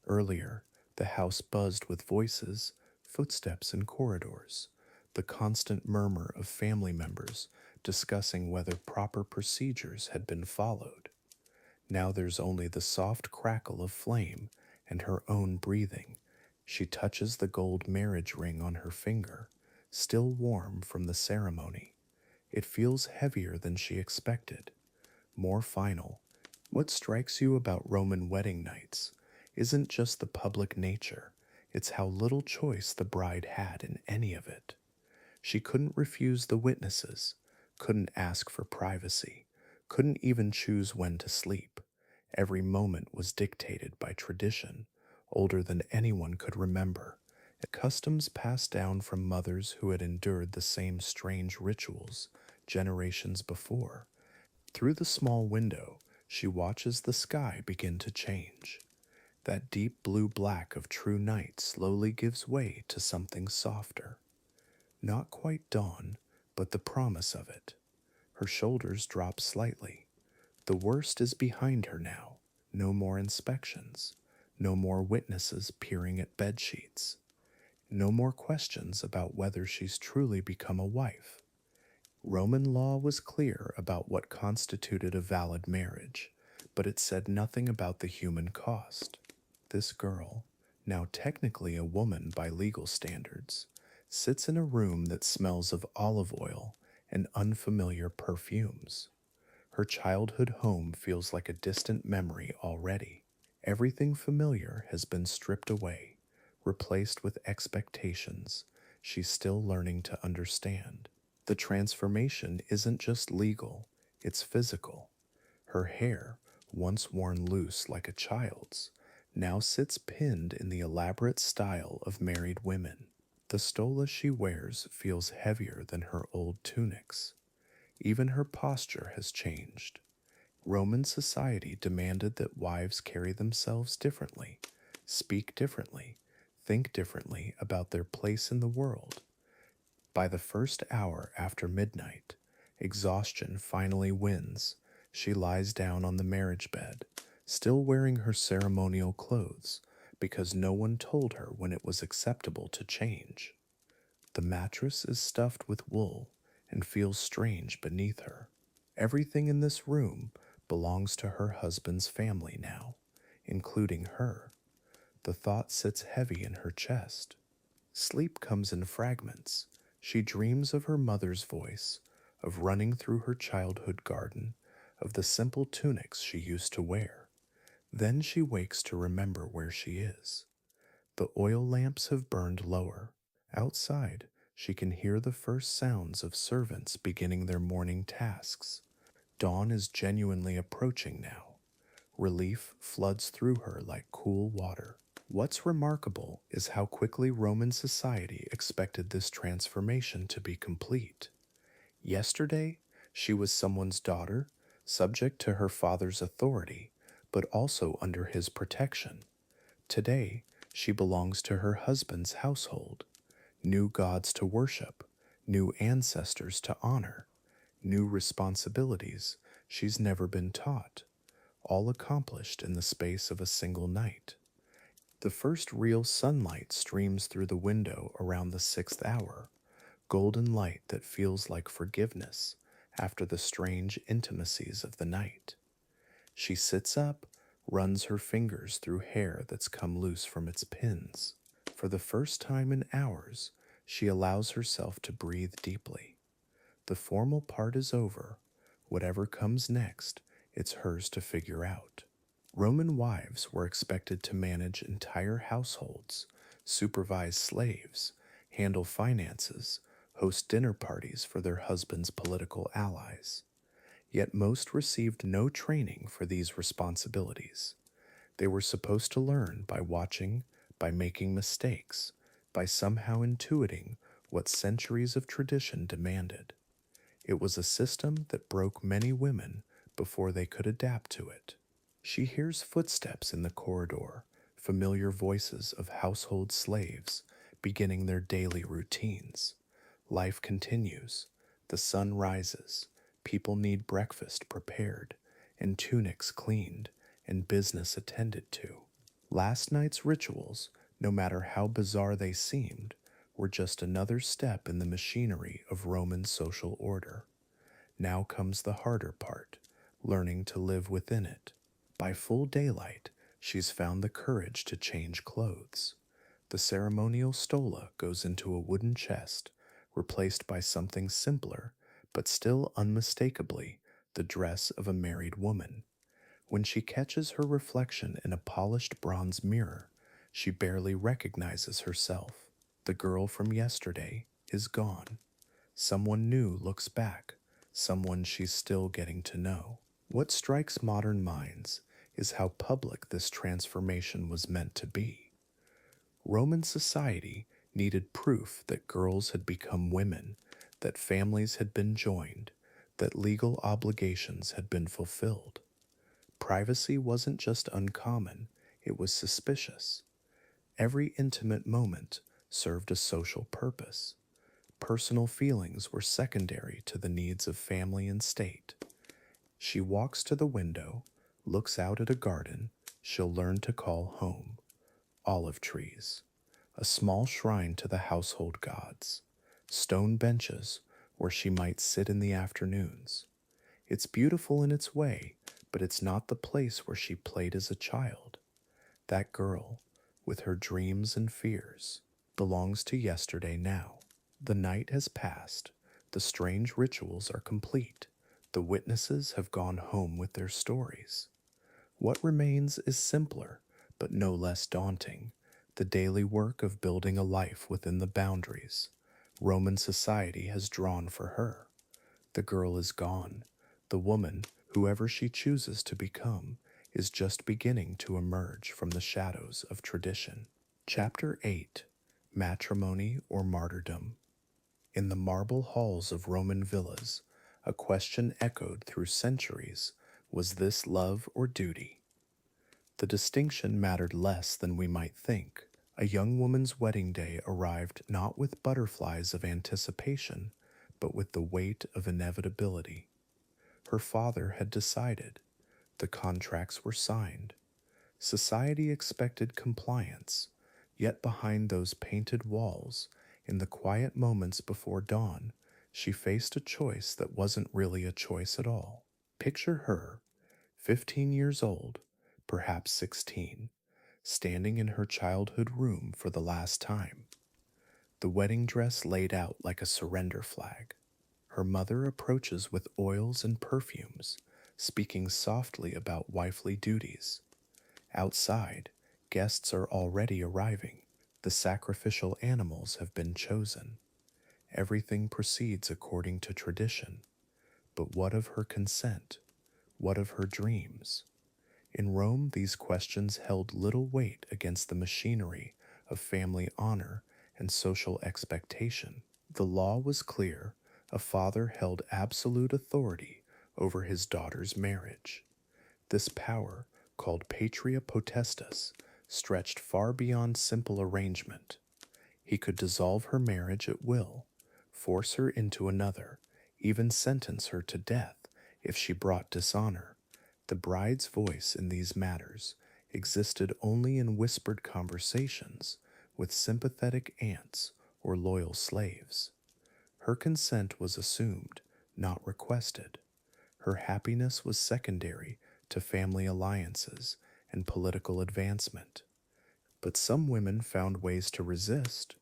Earlier, the house buzzed with voices, footsteps in corridors, the constant murmur of family members discussing whether proper procedures had been followed. Now there's only the soft crackle of flame and her own breathing. She touches the gold marriage ring on her finger, still warm from the ceremony. It feels heavier than she expected, more final. What strikes you about Roman wedding nights isn't just the public nature, it's how little choice the bride had in any of it. She couldn't refuse the witnesses, couldn't ask for privacy, couldn't even choose when to sleep. Every moment was dictated by tradition, older than anyone could remember, customs passed down from mothers who had endured the same strange rituals generations before. Through the small window, she watches the sky begin to change. That deep blue-black of true night slowly gives way to something softer. Not quite dawn, but the promise of it. Her shoulders drop slightly. The worst is behind her now. No more inspections. No more witnesses peering at bedsheets. No more questions about whether she's truly become a wife. Roman law was clear about what constituted a valid marriage, but it said nothing about the human cost. This girl, now technically a woman by legal standards, sits in a room that smells of olive oil and unfamiliar perfumes. Her childhood home feels like a distant memory already. Everything familiar has been stripped away, replaced with expectations she's still learning to understand. The transformation isn't just legal, it's physical. Her hair, once worn loose like a child's, now sits pinned in the elaborate style of married women. The stola she wears feels heavier than her old tunics. Even her posture has changed. Roman society demanded that wives carry themselves differently, speak differently, think differently about their place in the world. By the first hour after midnight, exhaustion finally wins. She lies down on the marriage bed, still wearing her ceremonial clothes, because no one told her when it was acceptable to change. The mattress is stuffed with wool and feels strange beneath her. Everything in this room belongs to her husband's family now, including her. The thought sits heavy in her chest. Sleep comes in fragments. She dreams of her mother's voice, of running through her childhood garden, of the simple tunics she used to wear. Then she wakes to remember where she is. The oil lamps have burned lower. Outside, she can hear the first sounds of servants beginning their morning tasks. Dawn is genuinely approaching now. Relief floods through her like cool water. What's remarkable is how quickly Roman society expected this transformation to be complete. Yesterday, she was someone's daughter, subject to her father's authority, but also under his protection. Today, she belongs to her husband's household. New gods to worship, new ancestors to honor, new responsibilities she's never been taught, all accomplished in the space of a single night. The first real sunlight streams through the window around the 6th hour, golden light that feels like forgiveness after the strange intimacies of the night. She sits up, runs her fingers through hair that's come loose from its pins. For the first time in hours, she allows herself to breathe deeply. The formal part is over. Whatever comes next, it's hers to figure out. Roman wives were expected to manage entire households, supervise slaves, handle finances, host dinner parties for their husbands' political allies. Yet most received no training for these responsibilities. They were supposed to learn by watching, by making mistakes, by somehow intuiting what centuries of tradition demanded. It was a system that broke many women before they could adapt to it. She hears footsteps in the corridor, familiar voices of household slaves beginning their daily routines. Life continues. The sun rises. People need breakfast prepared, and tunics cleaned, and business attended to. Last night's rituals, no matter how bizarre they seemed, were just another step in the machinery of Roman social order. Now comes the harder part, learning to live within it. By full daylight, she's found the courage to change clothes. The ceremonial stola goes into a wooden chest, replaced by something simpler, but still unmistakably the dress of a married woman. When she catches her reflection in a polished bronze mirror, she barely recognizes herself. The girl from yesterday is gone. Someone new looks back, someone she's still getting to know. What strikes modern minds is how public this transformation was meant to be. Roman society needed proof that girls had become women, that families had been joined, that legal obligations had been fulfilled. Privacy wasn't just uncommon, it was suspicious. Every intimate moment served a social purpose. Personal feelings were secondary to the needs of family and state. She walks to the window, looks out at a garden she'll learn to call home. Olive trees, a small shrine to the household gods, stone benches where she might sit in the afternoons. It's beautiful in its way, but it's not the place where she played as a child. That girl, with her dreams and fears, belongs to yesterday now. The night has passed. The strange rituals are complete. The witnesses have gone home with their stories. What remains is simpler, but no less daunting, the daily work of building a life within the boundaries. Roman society has drawn for her. The girl is gone. The woman, whoever she chooses to become, is just beginning to emerge from the shadows of tradition. Chapter 8: Matrimony or Martyrdom. In the marble halls of Roman villas, a question echoed through centuries: was this love or duty? The distinction mattered less than we might think. A young woman's wedding day arrived not with butterflies of anticipation, but with the weight of inevitability. Her father had decided. The contracts were signed. Society expected compliance, yet behind those painted walls, in the quiet moments before dawn, she faced a choice that wasn't really a choice at all. Picture her, 15 years old, perhaps 16, standing in her childhood room for the last time, the wedding dress laid out like a surrender flag. Her mother approaches with oils and perfumes, speaking softly about wifely duties. Outside, guests are already arriving. The sacrificial animals have been chosen. Everything proceeds according to tradition. But what of her consent? What of her dreams? In Rome, these questions held little weight against the machinery of family honor and social expectation. The law was clear: a father held absolute authority over his daughter's marriage. This power, called patria potestas, stretched far beyond simple arrangement. He could dissolve her marriage at will, force her into another, even sentence her to death if she brought dishonor. The bride's voice in these matters existed only in whispered conversations with sympathetic aunts or loyal slaves. Her consent was assumed, not requested. Her happiness was secondary to family alliances and political advancement. But some women found ways to resist.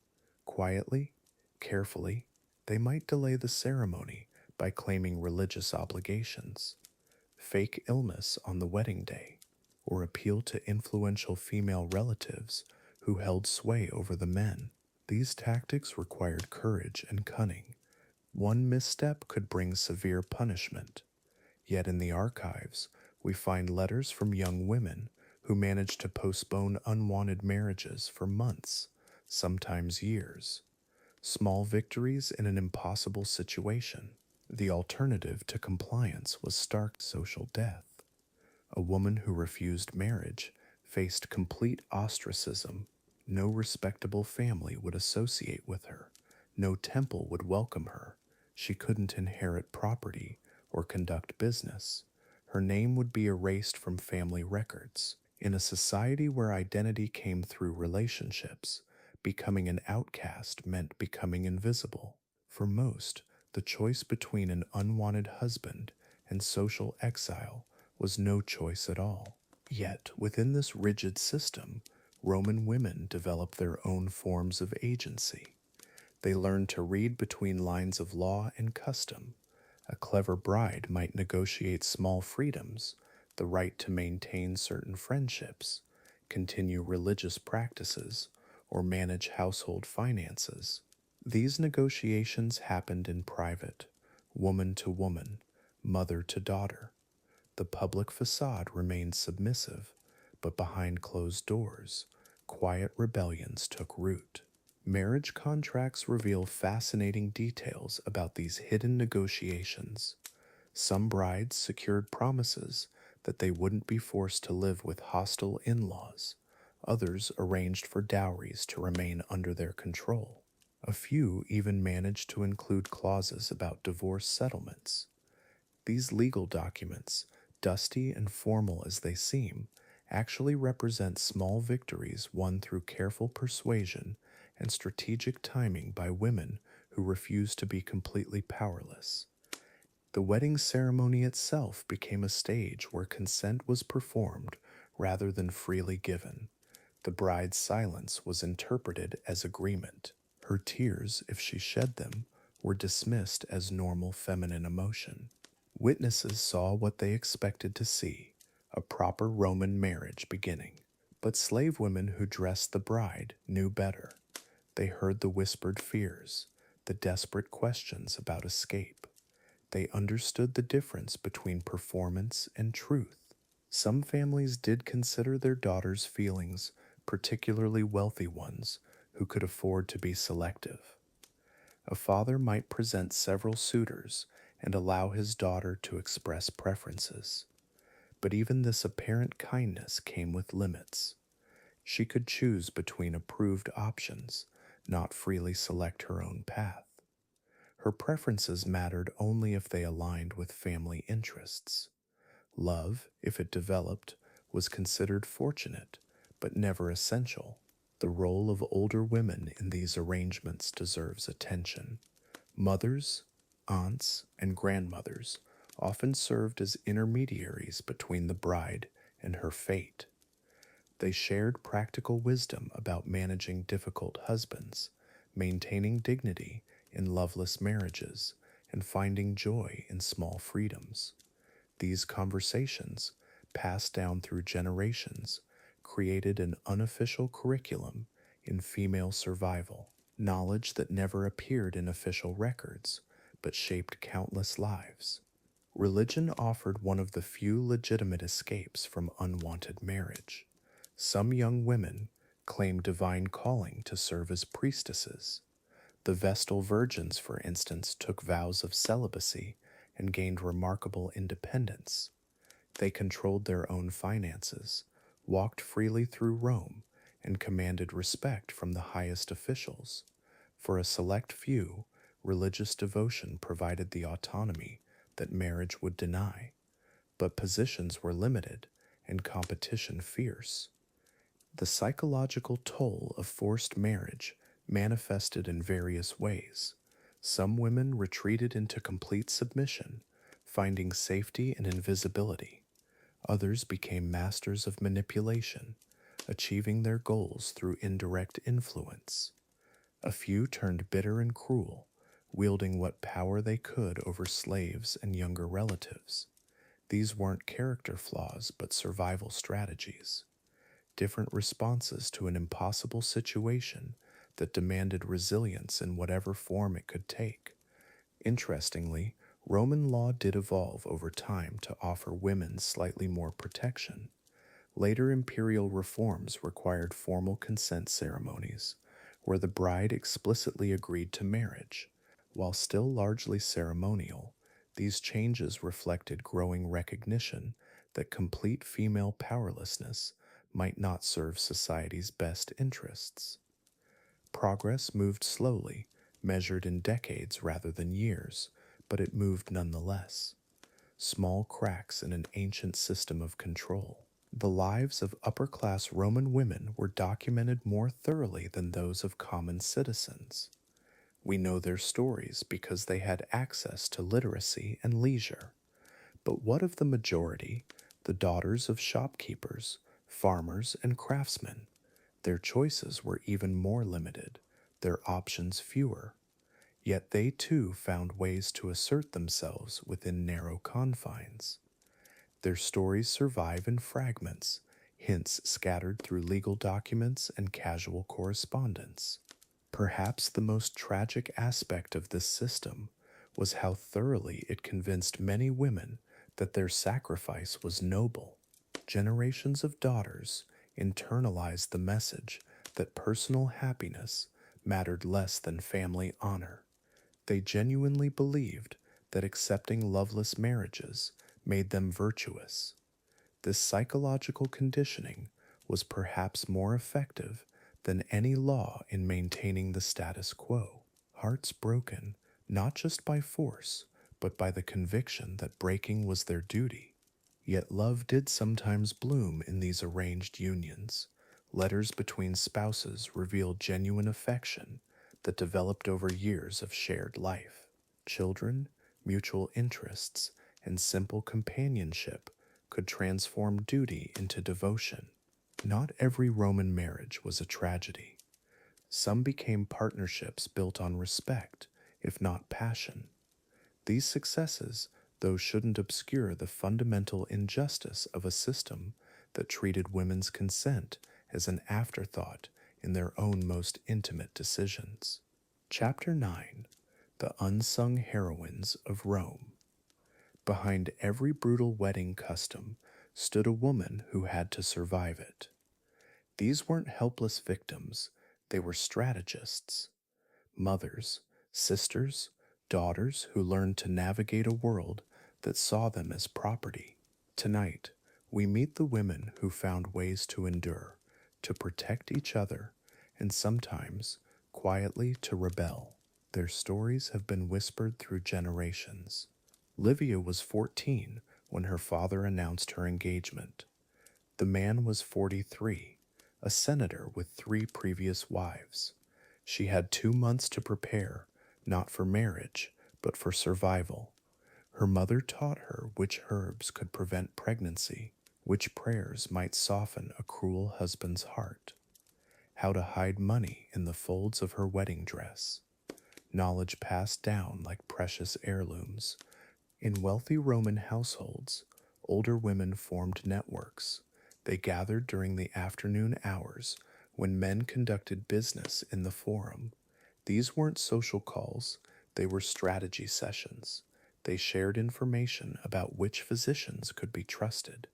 Quietly, carefully, they might delay the ceremony by claiming religious obligations, fake illness on the wedding day, or appeal to influential female relatives who held sway over the men. These tactics required courage and cunning. One misstep could bring severe punishment. Yet in the archives, we find letters from young women who managed to postpone unwanted marriages for months, sometimes years. Small victories in an impossible situation. The alternative to compliance was stark social death. A woman who refused marriage faced complete ostracism. No respectable family would associate with her. No temple would welcome her. She couldn't inherit property or conduct business. Her name would be erased from family records. In a society where identity came through relationships, becoming an outcast meant becoming invisible. For most, the choice between an unwanted husband and social exile was no choice at all. Yet, within this rigid system, Roman women developed their own forms of agency. They learned to read between lines of law and custom. A clever bride might negotiate small freedoms, the right to maintain certain friendships, continue religious practices, or manage household finances. These negotiations happened in private, woman to woman, mother to daughter. The public facade remained submissive, but behind closed doors, quiet rebellions took root. Marriage contracts reveal fascinating details about these hidden negotiations. Some brides secured promises that they wouldn't be forced to live with hostile in-laws. Others arranged for dowries to remain under their control. A few even managed to include clauses about divorce settlements. These legal documents, dusty and formal as they seem, actually represent small victories won through careful persuasion and strategic timing by women who refused to be completely powerless. The wedding ceremony itself became a stage where consent was performed rather than freely given. The bride's silence was interpreted as agreement. Her tears, if she shed them, were dismissed as normal feminine emotion. Witnesses saw what they expected to see: a proper Roman marriage beginning. But slave women who dressed the bride knew better. They heard the whispered fears. the desperate questions about escape. They understood the difference between performance and truth. Some families did consider their daughters' feelings, particularly wealthy ones who could afford to be selective. A father might present several suitors and allow his daughter to express preferences. But even this apparent kindness came with limits. She could choose between approved options, not freely select her own path. Her preferences mattered only if they aligned with family interests. Love, if it developed, was considered fortunate, but never essential. The role of older women in these arrangements deserves attention. Mothers, aunts, and grandmothers often served as intermediaries between the bride and her fate. They shared practical wisdom about managing difficult husbands, maintaining dignity in loveless marriages, and finding joy in small freedoms. These conversations, passed down through generations, created an unofficial curriculum in female survival, knowledge that never appeared in official records, but shaped countless lives. Religion offered one of the few legitimate escapes from unwanted marriage. Some young women claimed divine calling to serve as priestesses. The Vestal virgins, for instance, took vows of celibacy and gained remarkable independence. They controlled their own finances, walked freely through Rome, and commanded respect from the highest officials. For a select few, religious devotion provided the autonomy that marriage would deny, but positions were limited and competition fierce. The psychological toll of forced marriage manifested in various ways. Some women retreated into complete submission, finding safety in invisibility. Others became masters of manipulation, achieving their goals through indirect influence. A few turned bitter and cruel, wielding what power they could over slaves and younger relatives. These weren't character flaws, but survival strategies. Different responses to an impossible situation that demanded resilience in whatever form it could take. Interestingly, Roman law did evolve over time to offer women slightly more protection. Later imperial reforms required formal consent ceremonies, where the bride explicitly agreed to marriage. While still largely ceremonial, these changes reflected growing recognition that complete female powerlessness might not serve society's best interests. Progress moved slowly, measured in decades rather than years, but it moved nonetheless. Small cracks in an ancient system of control. The lives of upper-class Roman women were documented more thoroughly than those of common citizens. We know their stories because they had access to literacy and leisure. But what of the majority, the daughters of shopkeepers, farmers, and craftsmen? Their choices were even more limited, their options fewer. Yet they too found ways to assert themselves within narrow confines. Their stories survive in fragments, hints scattered through legal documents and casual correspondence. Perhaps the most tragic aspect of this system was how thoroughly it convinced many women that their sacrifice was noble. Generations of daughters internalized the message that personal happiness mattered less than family honor. They genuinely believed that accepting loveless marriages made them virtuous. This psychological conditioning was perhaps more effective than any law in maintaining the status quo. Hearts broken, not just by force, but by the conviction that breaking was their duty. Yet love did sometimes bloom in these arranged unions. Letters between spouses revealed genuine affection that developed over years of shared life. Children, mutual interests, and simple companionship could transform duty into devotion. Not every Roman marriage was a tragedy. Some became partnerships built on respect, if not passion. These successes, though, shouldn't obscure the fundamental injustice of a system that treated women's consent as an afterthought in their own most intimate decisions. Chapter 9: The Unsung Heroines of Rome. Behind every brutal wedding custom stood a woman who had to survive it. These weren't helpless victims, they were strategists, mothers, sisters, daughters who learned to navigate a world that saw them as property. Tonight, we meet the women who found ways to endure, to protect each other, and sometimes, quietly, to rebel. Their stories have been whispered through generations. Livia was 14 when her father announced her engagement. The man was 43, a senator with 3 previous wives. She had 2 months to prepare, not for marriage, but for survival. Her mother taught her which herbs could prevent pregnancy, which prayers might soften a cruel husband's heart, how to hide money in the folds of her wedding dress. Knowledge passed down like precious heirlooms. In wealthy Roman households, older women formed networks. They gathered during the afternoon hours when men conducted business in the forum. These weren't social calls, they were strategy sessions. They shared information about which physicians could be trusted,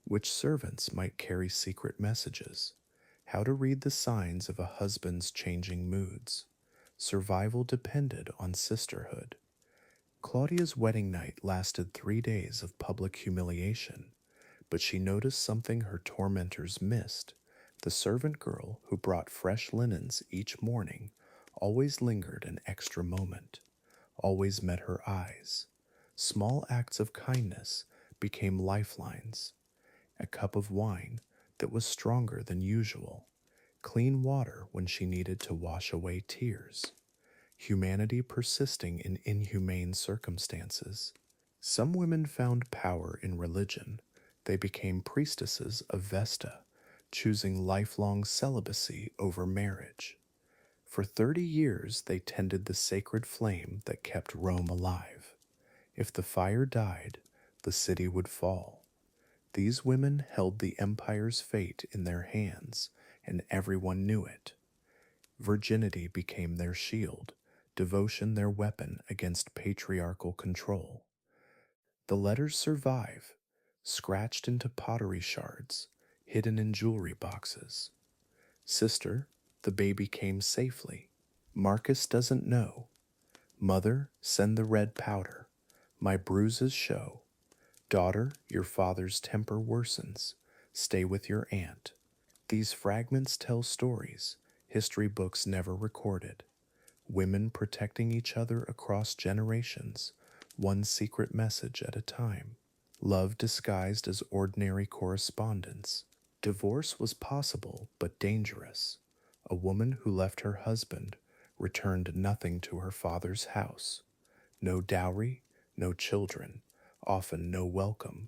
which servants might carry secret messages, how to read the signs of a husband's changing moods. Survival depended on sisterhood. Claudia's wedding night lasted 3 days of public humiliation, but she noticed something her tormentors missed. The servant girl who brought fresh linens each morning always lingered an extra moment, always met her eyes. Small acts of kindness became lifelines. A cup of wine that was stronger than usual, clean water when she needed to wash away tears. Humanity persisting in inhumane circumstances. Some women found power in religion. They became priestesses of Vesta, choosing lifelong celibacy over marriage. For 30 years, they tended the sacred flame that kept Rome alive. If the fire died, the city would fall. These women held the empire's fate in their hands, and everyone knew it. Virginity became their shield, devotion their weapon against patriarchal control. The letters survive, scratched into pottery shards, hidden in jewelry boxes. Sister, the baby came safely. Marcus doesn't know. Mother, send the red powder. My bruises show. Daughter, your father's temper worsens. Stay with your aunt. These fragments tell stories history books never recorded. Women protecting each other across generations, one secret message at a time. Love disguised as ordinary correspondence. Divorce was possible but dangerous. A woman who left her husband returned nothing to her father's house. No dowry, no children, often no welcome.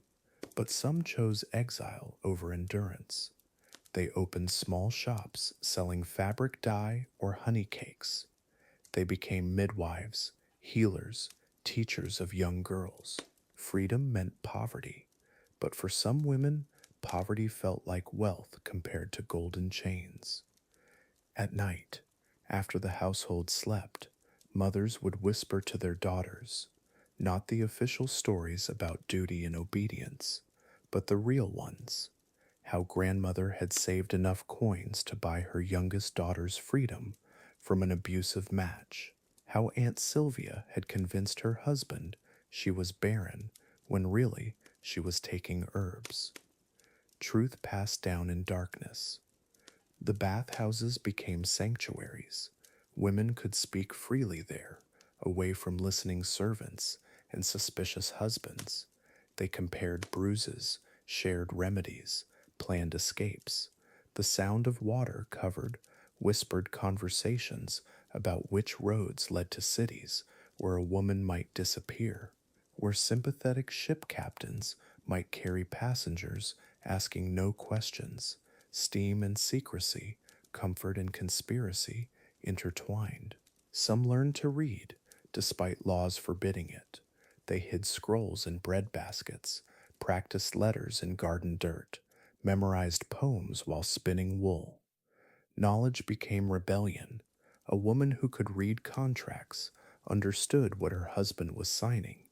But some chose exile over endurance. They opened small shops selling fabric dye or honey cakes. They became midwives, healers, teachers of young girls. Freedom meant poverty, but for some women, poverty felt like wealth compared to golden chains. At night, after the household slept, mothers would whisper to their daughters, not the official stories about duty and obedience, but the real ones. How grandmother had saved enough coins to buy her youngest daughter's freedom from an abusive match. How Aunt Sylvia had convinced her husband she was barren when really she was taking herbs. Truth passed down in darkness. The bathhouses became sanctuaries. Women could speak freely there, away from listening servants and suspicious husbands. They compared bruises, shared remedies, planned escapes. The sound of water covered whispered conversations about which roads led to cities where a woman might disappear, where sympathetic ship captains might carry passengers asking no questions. Steam and secrecy, comfort and conspiracy intertwined. Some learned to read, despite laws forbidding it. They hid scrolls in bread baskets, practiced letters in garden dirt, memorized poems while spinning wool. Knowledge became rebellion, A woman who could read contracts, understood what her husband was signing,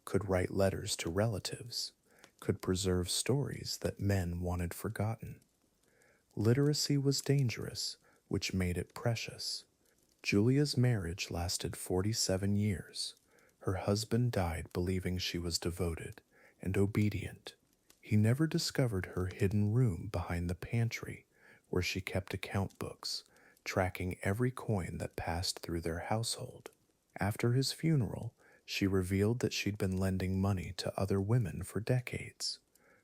could write letters to relatives, could preserve stories that men wanted forgotten. Literacy was dangerous, which made it precious. Julia's marriage lasted 47 years. Her husband died believing she was devoted and obedient. He never discovered her hidden room behind the pantry where she kept account books, tracking every coin that passed through their household. After his funeral, she revealed that she'd been lending money to other women for decades.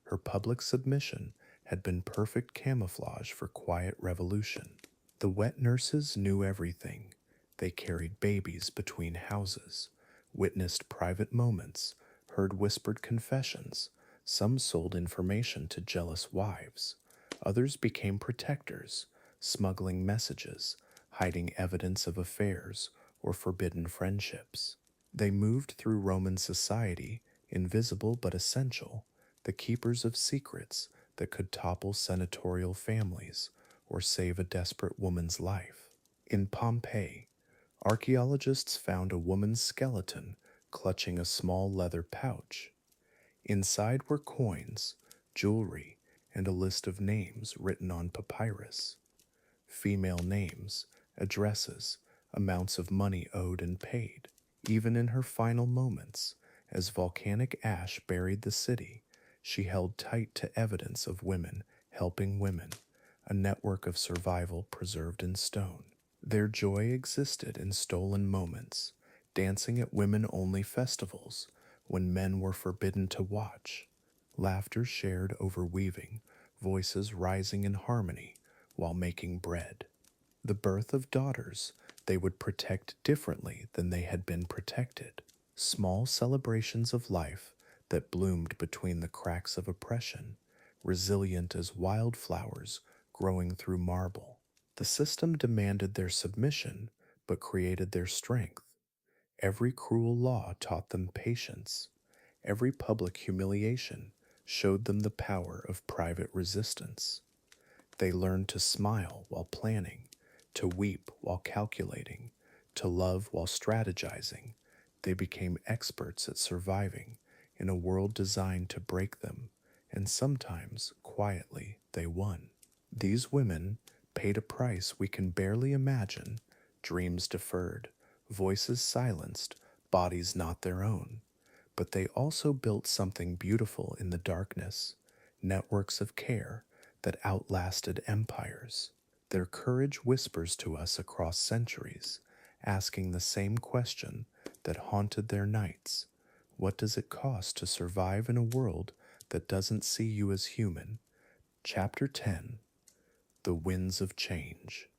Her public submission had been perfect camouflage for quiet revolution. The wet nurses knew everything. They carried babies between houses, witnessed private moments, heard whispered confessions. Some sold information to jealous wives. Others became protectors, smuggling messages, hiding evidence of affairs or forbidden friendships. They moved through Roman society, invisible but essential, the keepers of secrets that could topple senatorial families or save a desperate woman's life. In Pompeii, archaeologists found a woman's skeleton clutching a small leather pouch. Inside were coins, jewelry, and a list of names written on papyrus. Female names, addresses, amounts of money owed and paid. Even in her final moments, as volcanic ash buried the city, she held tight to evidence of women helping women, a network of survival preserved in stone. Their joy existed in stolen moments, dancing at women only festivals when men were forbidden to watch, laughter shared over weaving, voices rising in harmony while making bread. The birth of daughters they would protect differently than they had been protected. Small celebrations of life that bloomed between the cracks of oppression, resilient as wildflowers growing through marble. The system demanded their submission, but created their strength. Every cruel law taught them patience. Every public humiliation showed them the power of private resistance. They learned to smile while planning, to weep while calculating, to love while strategizing. They became experts at surviving in a world designed to break them, and sometimes, quietly, they won. These women paid a price we can barely imagine, dreams deferred, voices silenced, bodies not their own. But they also built something beautiful in the darkness, networks of care that outlasted empires. Their courage whispers to us across centuries, asking the same question that haunted their nights. What does it cost to survive in a world that doesn't see you as human? Chapter 10: The Winds of Change.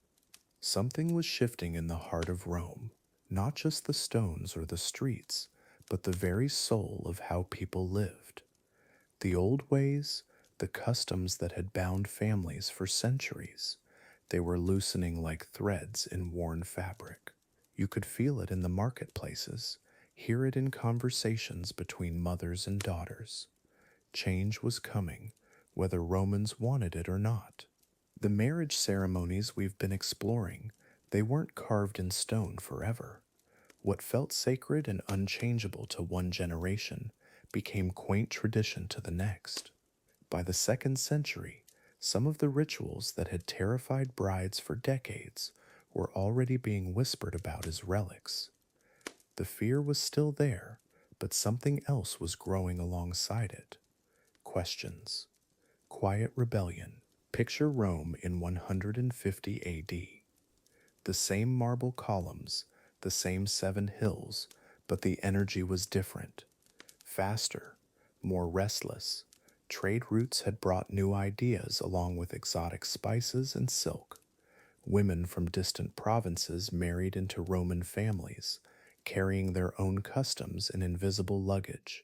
Something was shifting in the heart of Rome, not just the stones or the streets, but the very soul of how people lived. The old ways, the customs that had bound families for centuries, they were loosening like threads in worn fabric. You could feel it in the marketplaces, hear it in conversations between mothers and daughters. Change was coming, whether Romans wanted it or not. The marriage ceremonies we've been exploring, they weren't carved in stone forever. What felt sacred and unchangeable to one generation became quaint tradition to the next. By the second century, some of the rituals that had terrified brides for decades were already being whispered about as relics. The fear was still there, but something else was growing alongside it. Questions. Quiet rebellion. Picture Rome in 150 AD. The same marble columns, the same 7 hills, but the energy was different. Faster, more restless. Trade routes had brought new ideas along with exotic spices and silk. Women from distant provinces married into Roman families, carrying their own customs in invisible luggage.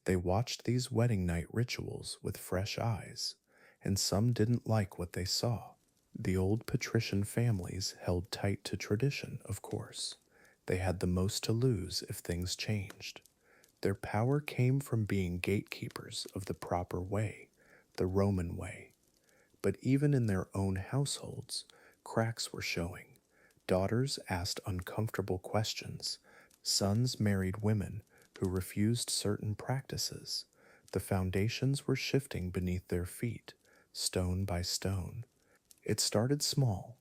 They watched these wedding night rituals with fresh eyes, and some didn't like what they saw. The old patrician families held tight to tradition, of course. They had the most to lose if things changed. Their power came from being gatekeepers of the proper way, the Roman way. But even in their own households, cracks were showing. Daughters asked uncomfortable questions. Sons married women who refused certain practices. The foundations were shifting beneath their feet, stone by stone. It started small.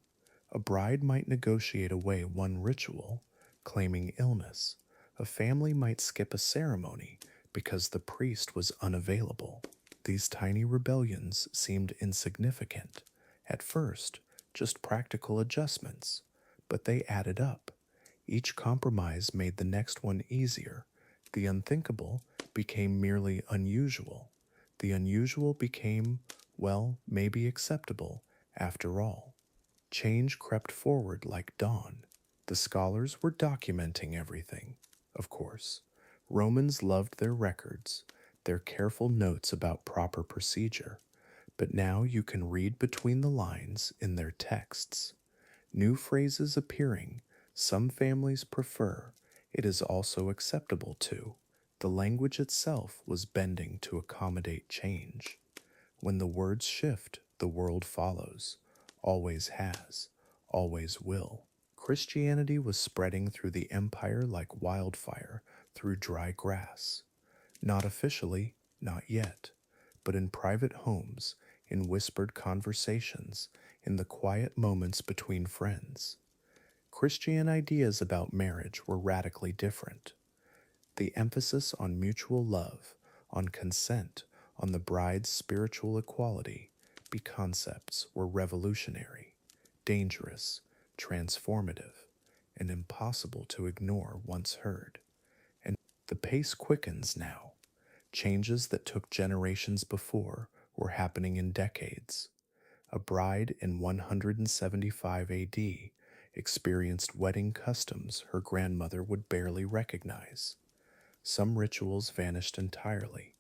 A bride might negotiate away one ritual, claiming illness. A family might skip a ceremony because the priest was unavailable. These tiny rebellions seemed insignificant. At first, just practical adjustments, but they added up. Each compromise made the next one easier. The unthinkable became merely unusual. The unusual became, well, maybe acceptable after all. Change crept forward like dawn. The scholars were documenting everything, of course. Romans loved their records, their careful notes about proper procedure, but now you can read between the lines in their texts. New phrases appearing, some families prefer, it is also acceptable to. The language itself was bending to accommodate change. When the words shift, the world follows. Always has, always will. Christianity was spreading through the empire like wildfire through dry grass. Not officially, not yet, but in private homes, in whispered conversations, in the quiet moments between friends. Christian ideas about marriage were radically different. The emphasis on mutual love, on consent, on the bride's spiritual equality, be concepts were revolutionary, dangerous, transformative, and impossible to ignore once heard. And the pace quickens now. Changes that took generations before were happening in decades. A bride in 175 AD experienced wedding customs her grandmother would barely recognize. Some rituals vanished entirely,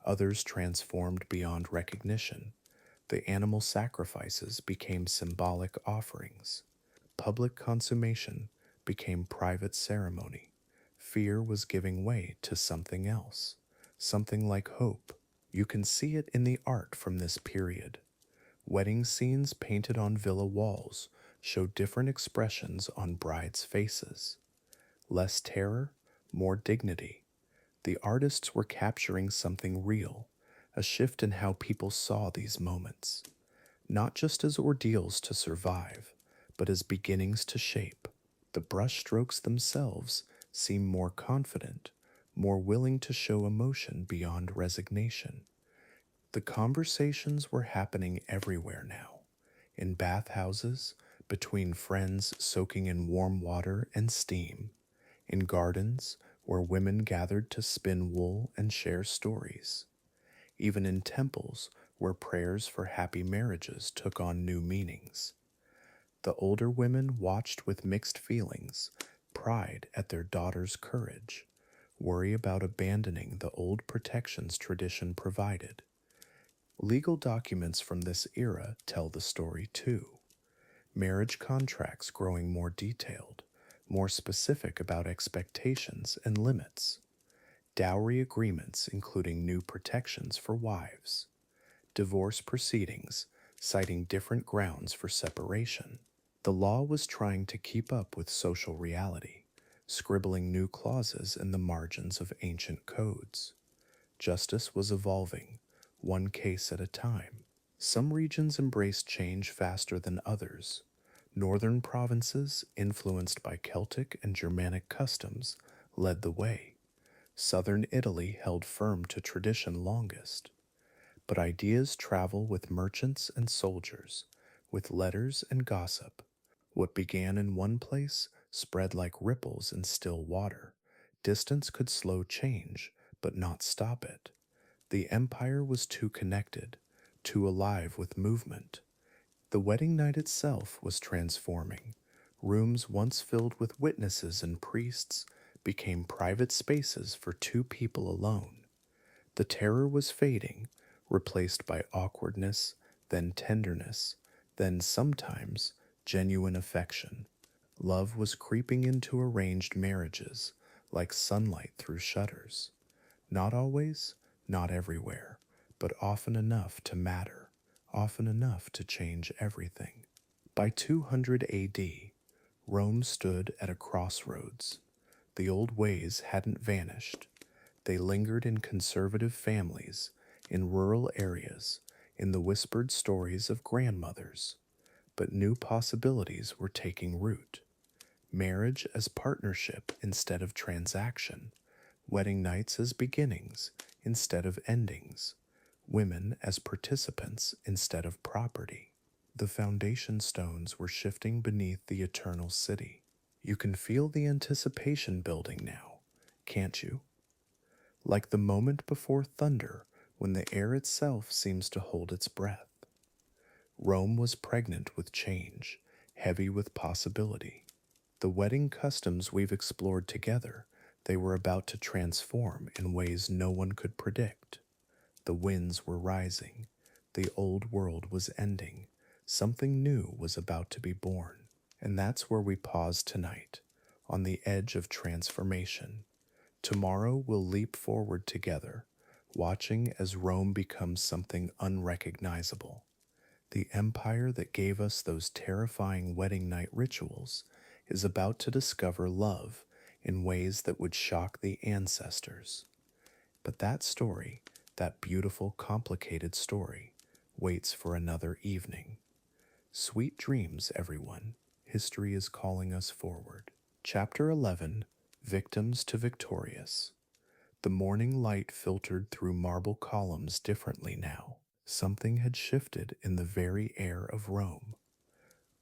others transformed beyond recognition. The animal sacrifices became symbolic offerings. Public consummation became private ceremony. Fear was giving way to something else, something like hope. You can see it in the art from this period. Wedding scenes painted on villa walls show different expressions on brides' faces. Less terror, more dignity. The artists were capturing something real, a shift in how people saw these moments, not just as ordeals to survive, but as beginnings to shape. The brushstrokes themselves seem more confident, more willing to show emotion beyond resignation. The conversations were happening everywhere now, in bathhouses, between friends soaking in warm water and steam, in gardens where women gathered to spin wool and share stories, even in temples where prayers for happy marriages took on new meanings. The older women watched with mixed feelings, pride at their daughter's courage, worry about abandoning the old protections tradition provided. Legal documents from this era tell the story too. Marriage contracts growing more detailed, more specific about expectations and limits. Dowry agreements including new protections for wives. Divorce proceedings citing different grounds for separation. The law was trying to keep up with social reality, scribbling new clauses in the margins of ancient codes. Justice was evolving, one case at a time. Some regions embraced change faster than others. Northern provinces, influenced by Celtic and Germanic customs, led the way. Southern Italy held firm to tradition longest. But ideas travel with merchants and soldiers, with letters and gossip. What began in one place spread like ripples in still water. Distance could slow change, but not stop it. The empire was too connected, too alive with movement. The wedding night itself was transforming. Rooms once filled with witnesses and priests became private spaces for two people alone. The terror was fading, replaced by awkwardness, then tenderness, then sometimes genuine affection. Love was creeping into arranged marriages, like sunlight through shutters. Not always, not everywhere, but often enough to matter, often enough to change everything. By 200 AD, Rome stood at a crossroads. The old ways hadn't vanished. They lingered in conservative families, in rural areas, in the whispered stories of grandmothers. But new possibilities were taking root. Marriage as partnership instead of transaction, wedding nights as beginnings instead of endings, women as participants instead of property. The foundation stones were shifting beneath the eternal city. You can feel the anticipation building now, can't you? Like the moment before thunder when the air itself seems to hold its breath. Rome was pregnant with change, heavy with possibility. The wedding customs we've explored together, they were about to transform in ways no one could predict. The winds were rising. The old world was ending. Something new was about to be born. And that's where we pause tonight, on the edge of transformation. Tomorrow we'll leap forward together, watching as Rome becomes something unrecognizable. The empire that gave us those terrifying wedding night rituals is about to discover love in ways that would shock the ancestors. But that story, that beautiful, complicated story, waits for another evening. Sweet dreams, everyone. History is calling us forward. Chapter 11, Victims to Victorious. The morning light filtered through marble columns differently now. Something had shifted in the very air of Rome.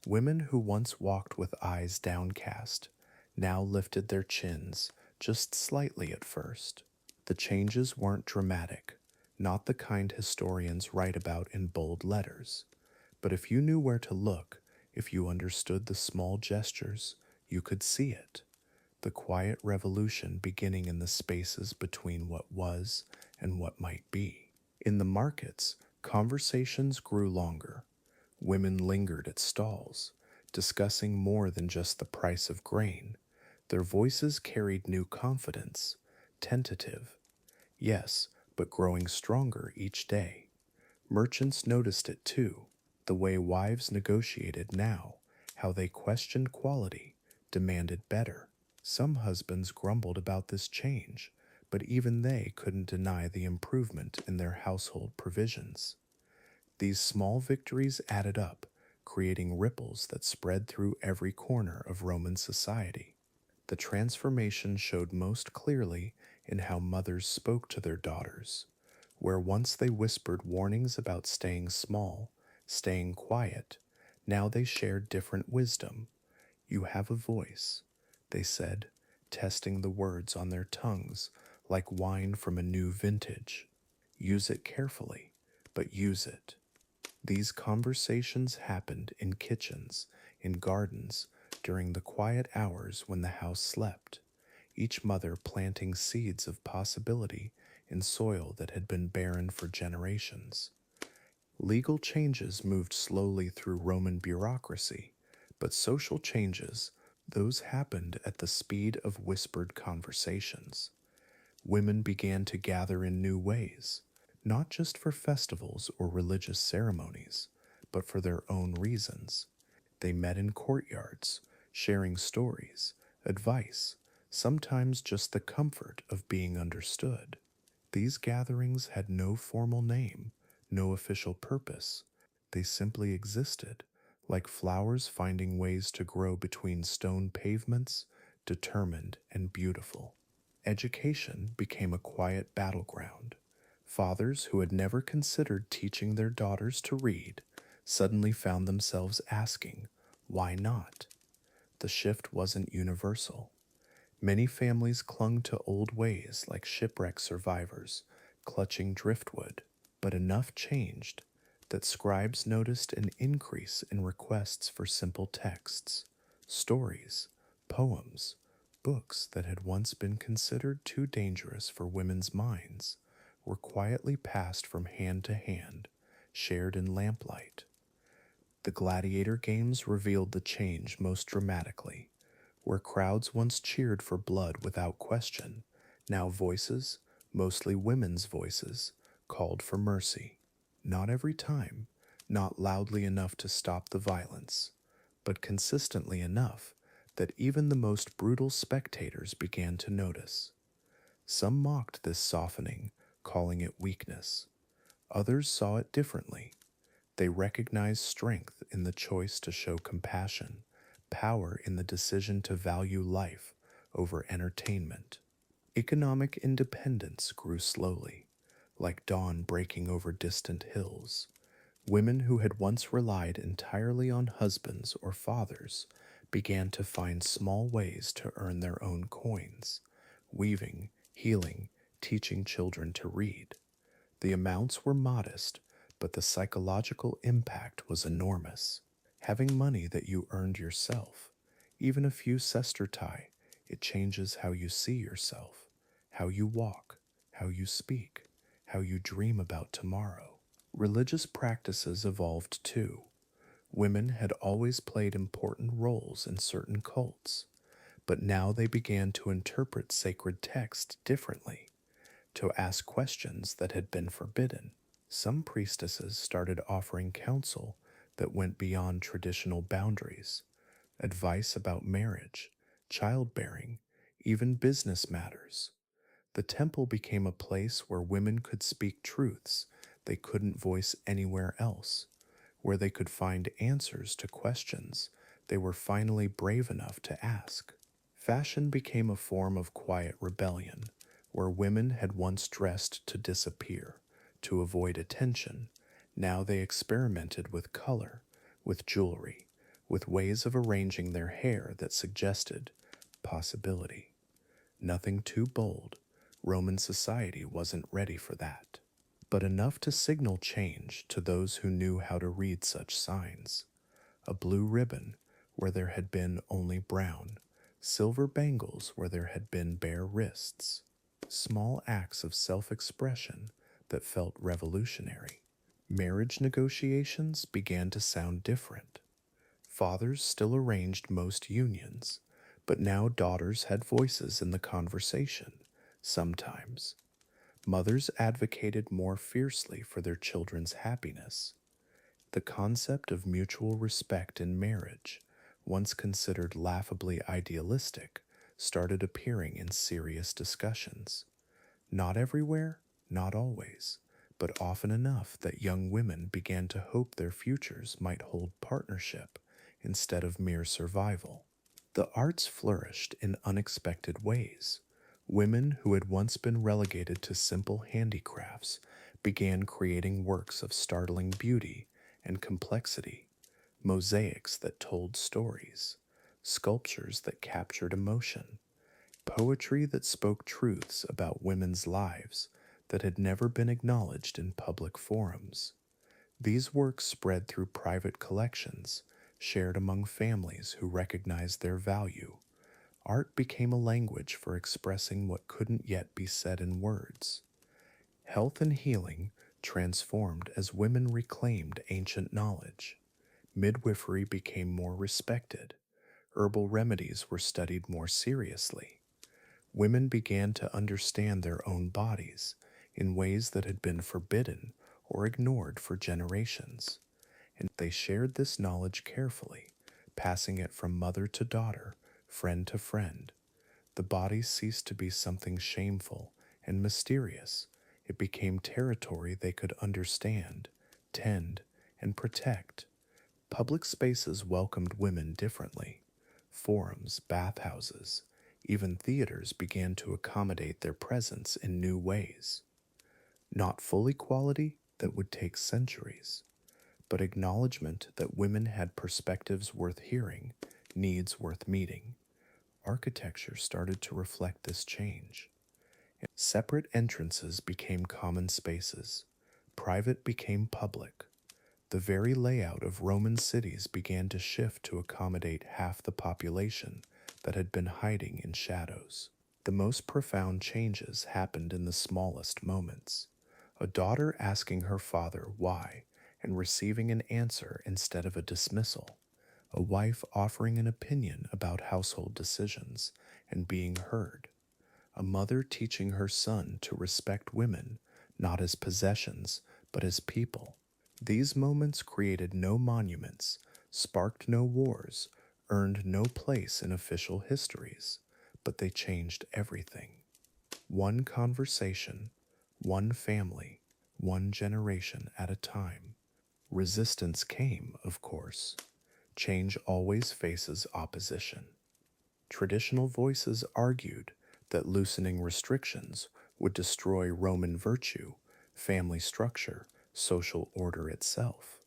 Women who once walked with eyes downcast now lifted their chins, just slightly at first. The changes weren't dramatic, not the kind historians write about in bold letters. But if you knew where to look, if you understood the small gestures, you could see it. The quiet revolution beginning in the spaces between what was and what might be. In the markets, conversations grew longer. Women lingered at stalls, discussing more than just the price of grain. Their voices carried new confidence, tentative, yes, but growing stronger each day. Merchants noticed it too, the way wives negotiated now, how they questioned quality, demanded better. Some husbands grumbled about this change, but even they couldn't deny the improvement in their household provisions. These small victories added up, creating ripples that spread through every corner of Roman society. The transformation showed most clearly in how mothers spoke to their daughters. Where once they whispered warnings about staying small, staying quiet, now they shared different wisdom. You have a voice, they said, testing the words on their tongues like wine from a new vintage. Use it carefully, but use it. These conversations happened in kitchens, in gardens, during the quiet hours when the house slept, each mother planting seeds of possibility in soil that had been barren for generations. Legal changes moved slowly through Roman bureaucracy, but social changes, those happened at the speed of whispered conversations. Women began to gather in new ways, not just for festivals or religious ceremonies, but for their own reasons. They met in courtyards, sharing stories, advice, sometimes just the comfort of being understood. These gatherings had no formal name, no official purpose. They simply existed, like flowers finding ways to grow between stone pavements, determined and beautiful. Education became a quiet battleground. Fathers who had never considered teaching their daughters to read suddenly found themselves asking, why not? The shift wasn't universal. Many families clung to old ways like shipwreck survivors, clutching driftwood, but enough changed that scribes noticed an increase in requests for simple texts, stories, poems, books that had once been considered too dangerous for women's minds were quietly passed from hand to hand, shared in lamplight. The gladiator games revealed the change most dramatically. Where crowds once cheered for blood without question, now voices, mostly women's voices, called for mercy. Not every time, not loudly enough to stop the violence, but consistently enough that even the most brutal spectators began to notice. Some mocked this softening, calling it weakness. Others saw it differently. They recognized strength in the choice to show compassion, power in the decision to value life over entertainment. Economic independence grew slowly, like dawn breaking over distant hills. Women who had once relied entirely on husbands or fathers began to find small ways to earn their own coins, weaving, healing, teaching children to read. The amounts were modest, but the psychological impact was enormous. Having money that you earned yourself, even a few sestertai, it changes how you see yourself, how you walk, how you speak, how you dream about tomorrow. Religious practices evolved too. Women had always played important roles in certain cults, but now they began to interpret sacred text differently, to ask questions that had been forbidden. Some priestesses started offering counsel that went beyond traditional boundaries, advice about marriage, childbearing, even business matters. The temple became a place where women could speak truths they couldn't voice anywhere else, where they could find answers to questions they were finally brave enough to ask. Fashion became a form of quiet rebellion, where women had once dressed to disappear, to avoid attention. Now they experimented with color, with jewelry, with ways of arranging their hair that suggested possibility. Nothing too bold. Roman society wasn't ready for that, but enough to signal change to those who knew how to read such signs. A blue ribbon where there had been only brown, silver bangles where there had been bare wrists, small acts of self-expression that felt revolutionary. Marriage negotiations began to sound different. Fathers still arranged most unions, but now daughters had voices in the conversation, sometimes. Mothers advocated more fiercely for their children's happiness. The concept of mutual respect in marriage, once considered laughably idealistic, started appearing in serious discussions. Not everywhere, not always, but often enough that young women began to hope their futures might hold partnership instead of mere survival. The arts flourished in unexpected ways. Women who had once been relegated to simple handicrafts began creating works of startling beauty and complexity, mosaics that told stories, sculptures that captured emotion, poetry that spoke truths about women's lives that had never been acknowledged in public forums. These works spread through private collections, shared among families who recognized their value. Art became a language for expressing what couldn't yet be said in words. Health and healing transformed as women reclaimed ancient knowledge. Midwifery became more respected. Herbal remedies were studied more seriously. Women began to understand their own bodies in ways that had been forbidden or ignored for generations, and they shared this knowledge carefully, passing it from mother to daughter, friend to friend. The body ceased to be something shameful and mysterious. It became territory they could understand, tend, and protect. Public spaces welcomed women differently. Forums, bathhouses, even theaters began to accommodate their presence in new ways. Not full equality that would take centuries, but acknowledgement that women had perspectives worth hearing, needs worth meeting. Architecture started to reflect this change. Separate entrances became common spaces. Private became public. The very layout of Roman cities began to shift to accommodate half the population that had been hiding in shadows. The most profound changes happened in the smallest moments. A daughter asking her father why and receiving an answer instead of a dismissal. A wife offering an opinion about household decisions and being heard. A mother teaching her son to respect women, not as possessions, but as people. These moments created no monuments, sparked no wars, earned no place in official histories, but they changed everything. One conversation, one family, one generation at a time. Resistance came, of course. Change always faces opposition. Traditional voices argued that loosening restrictions would destroy Roman virtue, family structure, social order itself.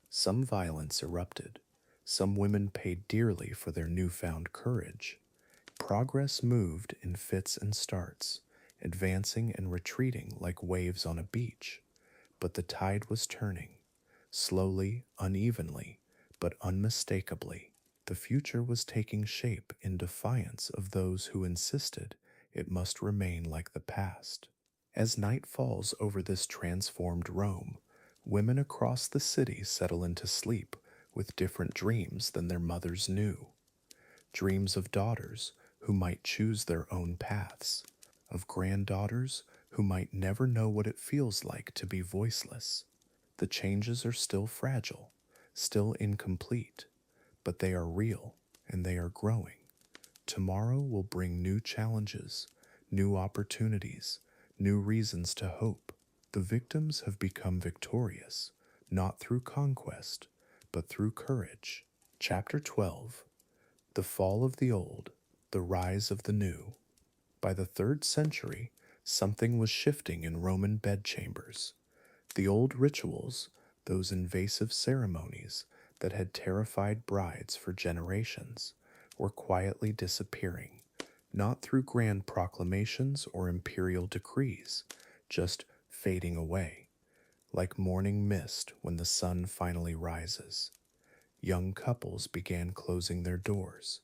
Some violence erupted. Some women paid dearly for their newfound courage. Progress moved in fits and starts, advancing and retreating like waves on a beach. But the tide was turning, slowly, unevenly, but unmistakably. The future was taking shape in defiance of those who insisted it must remain like the past. As night falls over this transformed Rome, women across the city settle into sleep with different dreams than their mothers knew. Dreams of daughters who might choose their own paths, of granddaughters who might never know what it feels like to be voiceless. The changes are still fragile, still incomplete, but they are real and they are growing. Tomorrow will bring new challenges, new opportunities, new reasons to hope. The victims have become victorious, not through conquest, but through courage. Chapter 12. The Fall of the Old, the Rise of the New. By the 3rd century, something was shifting in Roman bedchambers. The old rituals, those invasive ceremonies that had terrified brides for generations, were quietly disappearing, not through grand proclamations or imperial decrees, just fading away, like morning mist when the sun finally rises. Young couples began closing their doors,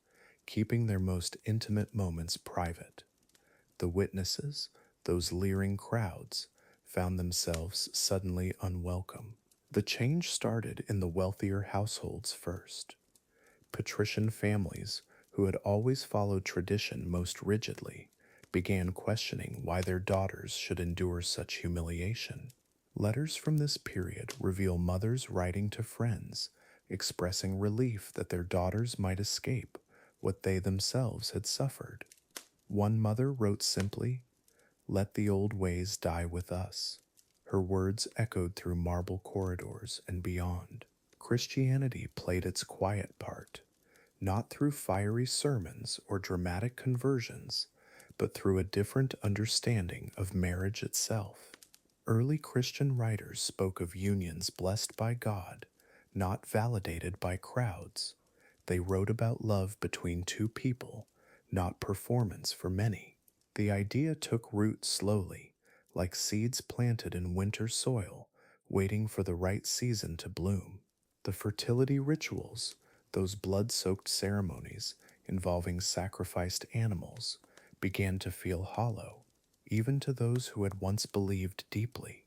keeping their most intimate moments private. The witnesses, those leering crowds, found themselves suddenly unwelcome. The change started in the wealthier households first. Patrician families, who had always followed tradition most rigidly, began questioning why their daughters should endure such humiliation. Letters from this period reveal mothers writing to friends, expressing relief that their daughters might escape what they themselves had suffered. One mother wrote simply, "Let the old ways die with us." Her words echoed through marble corridors and beyond. Christianity played its quiet part, not through fiery sermons or dramatic conversions, but through a different understanding of marriage itself. Early Christian writers spoke of unions blessed by God, not validated by crowds. They wrote about love between two people, not performance for many. The idea took root slowly, like seeds planted in winter soil, waiting for the right season to bloom. The fertility rituals, those blood-soaked ceremonies involving sacrificed animals, began to feel hollow, even to those who had once believed deeply.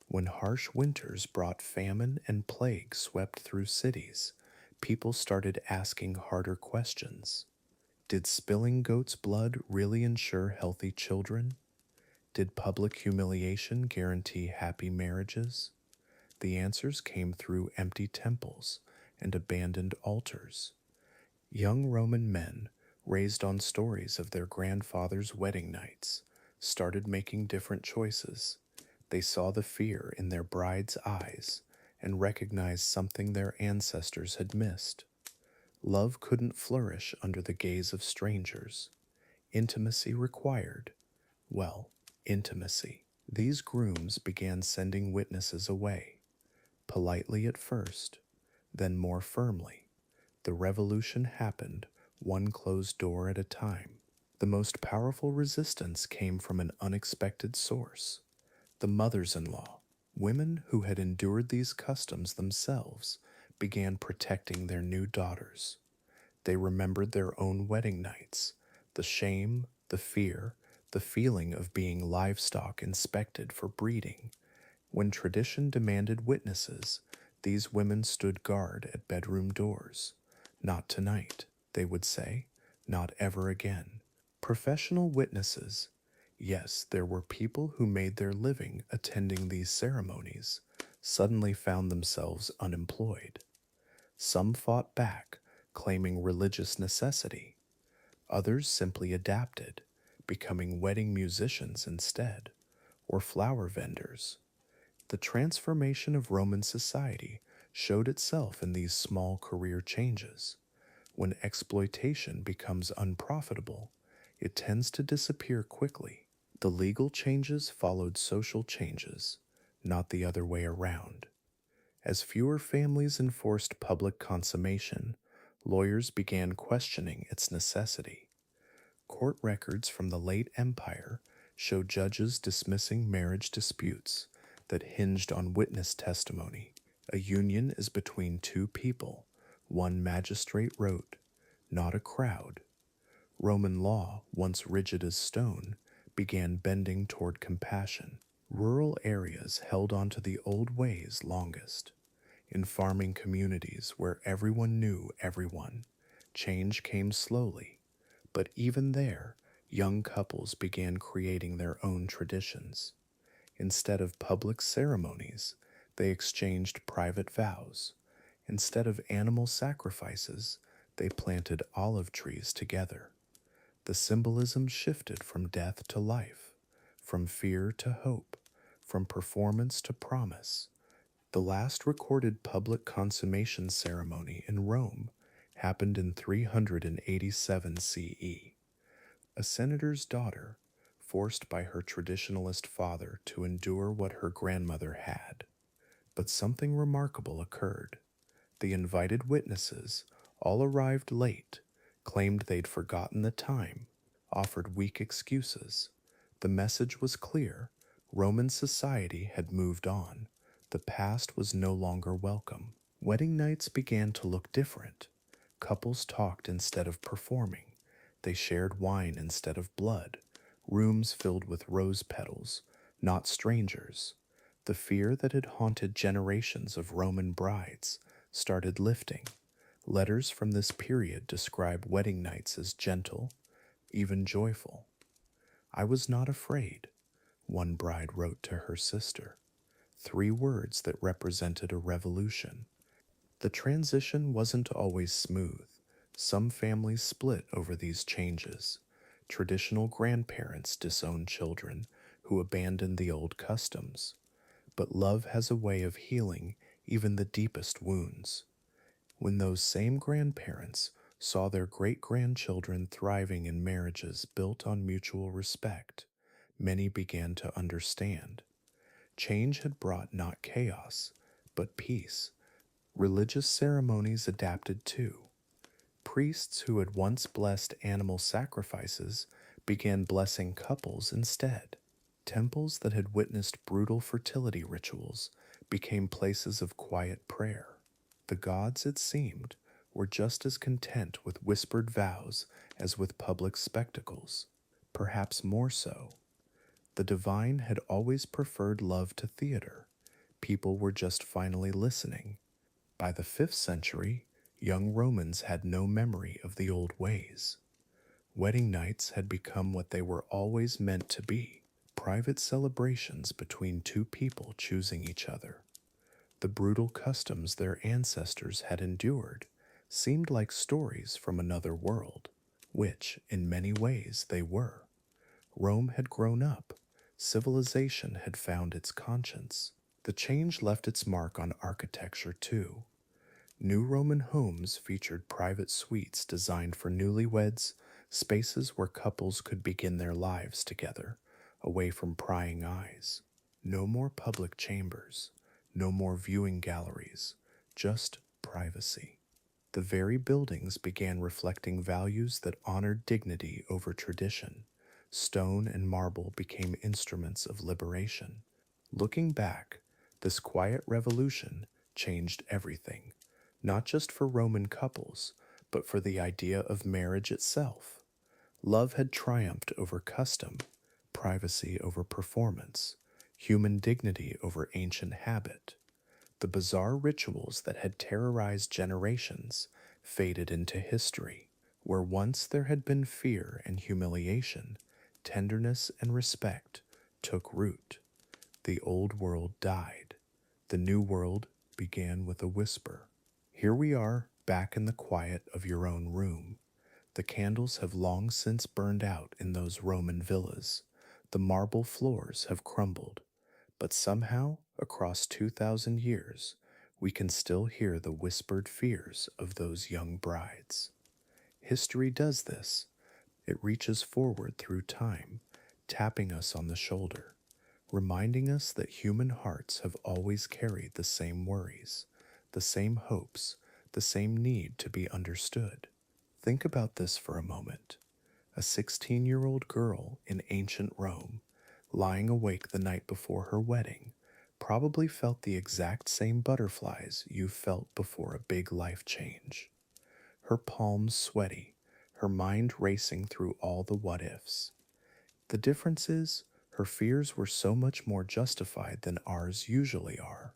When harsh winters brought famine and plague swept through cities, people started asking harder questions. Did spilling goat's blood really ensure healthy children? Did public humiliation guarantee happy marriages? The answers came through empty temples and abandoned altars. Young Roman men, raised on stories of their grandfathers' wedding nights, started making different choices. They saw the fear in their brides' eyes and recognized something their ancestors had missed. Love couldn't flourish under the gaze of strangers. Intimacy required, well, intimacy. These grooms began sending witnesses away, politely at first, then more firmly. The revolution happened, one closed door at a time. The most powerful resistance came from an unexpected source: the mothers-in-law. Women who had endured these customs themselves began protecting their new daughters. They remembered their own wedding nights, the shame, the fear, the feeling of being livestock inspected for breeding. When tradition demanded witnesses, these women stood guard at bedroom doors. "Not tonight," they would say, "not ever again." Professional witnesses. Yes, there were people who made their living attending these ceremonies, suddenly found themselves unemployed. Some fought back, claiming religious necessity. Others simply adapted, becoming wedding musicians instead, or flower vendors. The transformation of Roman society showed itself in these small career changes. When exploitation becomes unprofitable, it tends to disappear quickly. The legal changes followed social changes, not the other way around. As fewer families enforced public consummation, lawyers began questioning its necessity. Court records from the late Empire show judges dismissing marriage disputes that hinged on witness testimony. A union is between two people, one magistrate wrote, not a crowd. Roman law, once rigid as stone, began bending toward compassion. Rural areas held on to the old ways longest. In farming communities where everyone knew everyone, change came slowly, but even there, young couples began creating their own traditions. Instead of public ceremonies, they exchanged private vows. Instead of animal sacrifices, they planted olive trees together. The symbolism shifted from death to life, from fear to hope, from performance to promise. The last recorded public consummation ceremony in Rome happened in 387 CE. A senator's daughter, forced by her traditionalist father to endure what her grandmother had. But something remarkable occurred. The invited witnesses all arrived late, claimed they'd forgotten the time, offered weak excuses. The message was clear. Roman society had moved on. The past was no longer welcome. Wedding nights began to look different. Couples talked instead of performing. They shared wine instead of blood. Rooms filled with rose petals, not strangers. The fear that had haunted generations of Roman brides started lifting. Letters from this period describe wedding nights as gentle, even joyful. I was not afraid, one bride wrote to her sister. 3 words that represented a revolution. The transition wasn't always smooth. Some families split over these changes. Traditional grandparents disowned children who abandoned the old customs. But love has a way of healing even the deepest wounds. When those same grandparents saw their great grandchildren thriving in marriages built on mutual respect, many began to understand. Change had brought not chaos, but peace. Religious ceremonies adapted too. Priests who had once blessed animal sacrifices began blessing couples instead. Temples that had witnessed brutal fertility rituals became places of quiet prayer. The gods, it seemed, were just as content with whispered vows as with public spectacles, perhaps more so. The divine had always preferred love to theater. People were just finally listening. By the 5th century, young Romans had no memory of the old ways. Wedding nights had become what they were always meant to be, private celebrations between two people choosing each other. The brutal customs their ancestors had endured seemed like stories from another world, which, in many ways, they were. Rome had grown up. Civilization had found its conscience. The change left its mark on architecture, too. New Roman homes featured private suites designed for newlyweds, spaces where couples could begin their lives together, away from prying eyes. No more public chambers, no more viewing galleries, just privacy. The very buildings began reflecting values that honored dignity over tradition. Stone and marble became instruments of liberation. Looking back, this quiet revolution changed everything, not just for Roman couples, but for the idea of marriage itself. Love had triumphed over custom, privacy over performance, human dignity over ancient habit. The bizarre rituals that had terrorized generations faded into history. Where once there had been fear and humiliation, tenderness and respect took root. The old world died. The new world began with a whisper. Here we are, back in the quiet of your own room. The candles have long since burned out in those Roman villas. The marble floors have crumbled, but somehow, across 2,000 years, we can still hear the whispered fears of those young brides. History does this. It reaches forward through time, tapping us on the shoulder, reminding us that human hearts have always carried the same worries, the same hopes, the same need to be understood. Think about this for a moment. A 16-year-old girl in ancient Rome, lying awake the night before her wedding, probably felt the exact same butterflies you felt before a big life change. Her palms sweaty, her mind racing through all the what ifs. The difference is, her fears were so much more justified than ours usually are.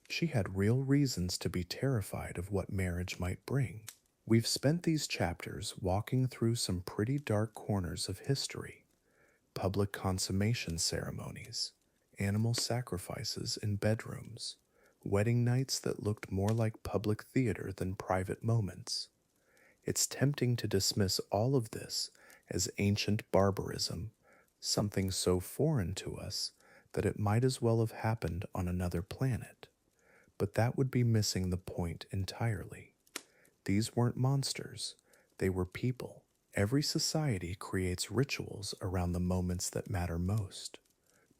She had real reasons to be terrified of what marriage might bring. We've spent these chapters walking through some pretty dark corners of history: public consummation ceremonies, animal sacrifices in bedrooms, wedding nights that looked more like public theater than private moments. It's tempting to dismiss all of this as ancient barbarism, something so foreign to us that it might as well have happened on another planet. But that would be missing the point entirely. These weren't monsters, they were people. Every society creates rituals around the moments that matter most: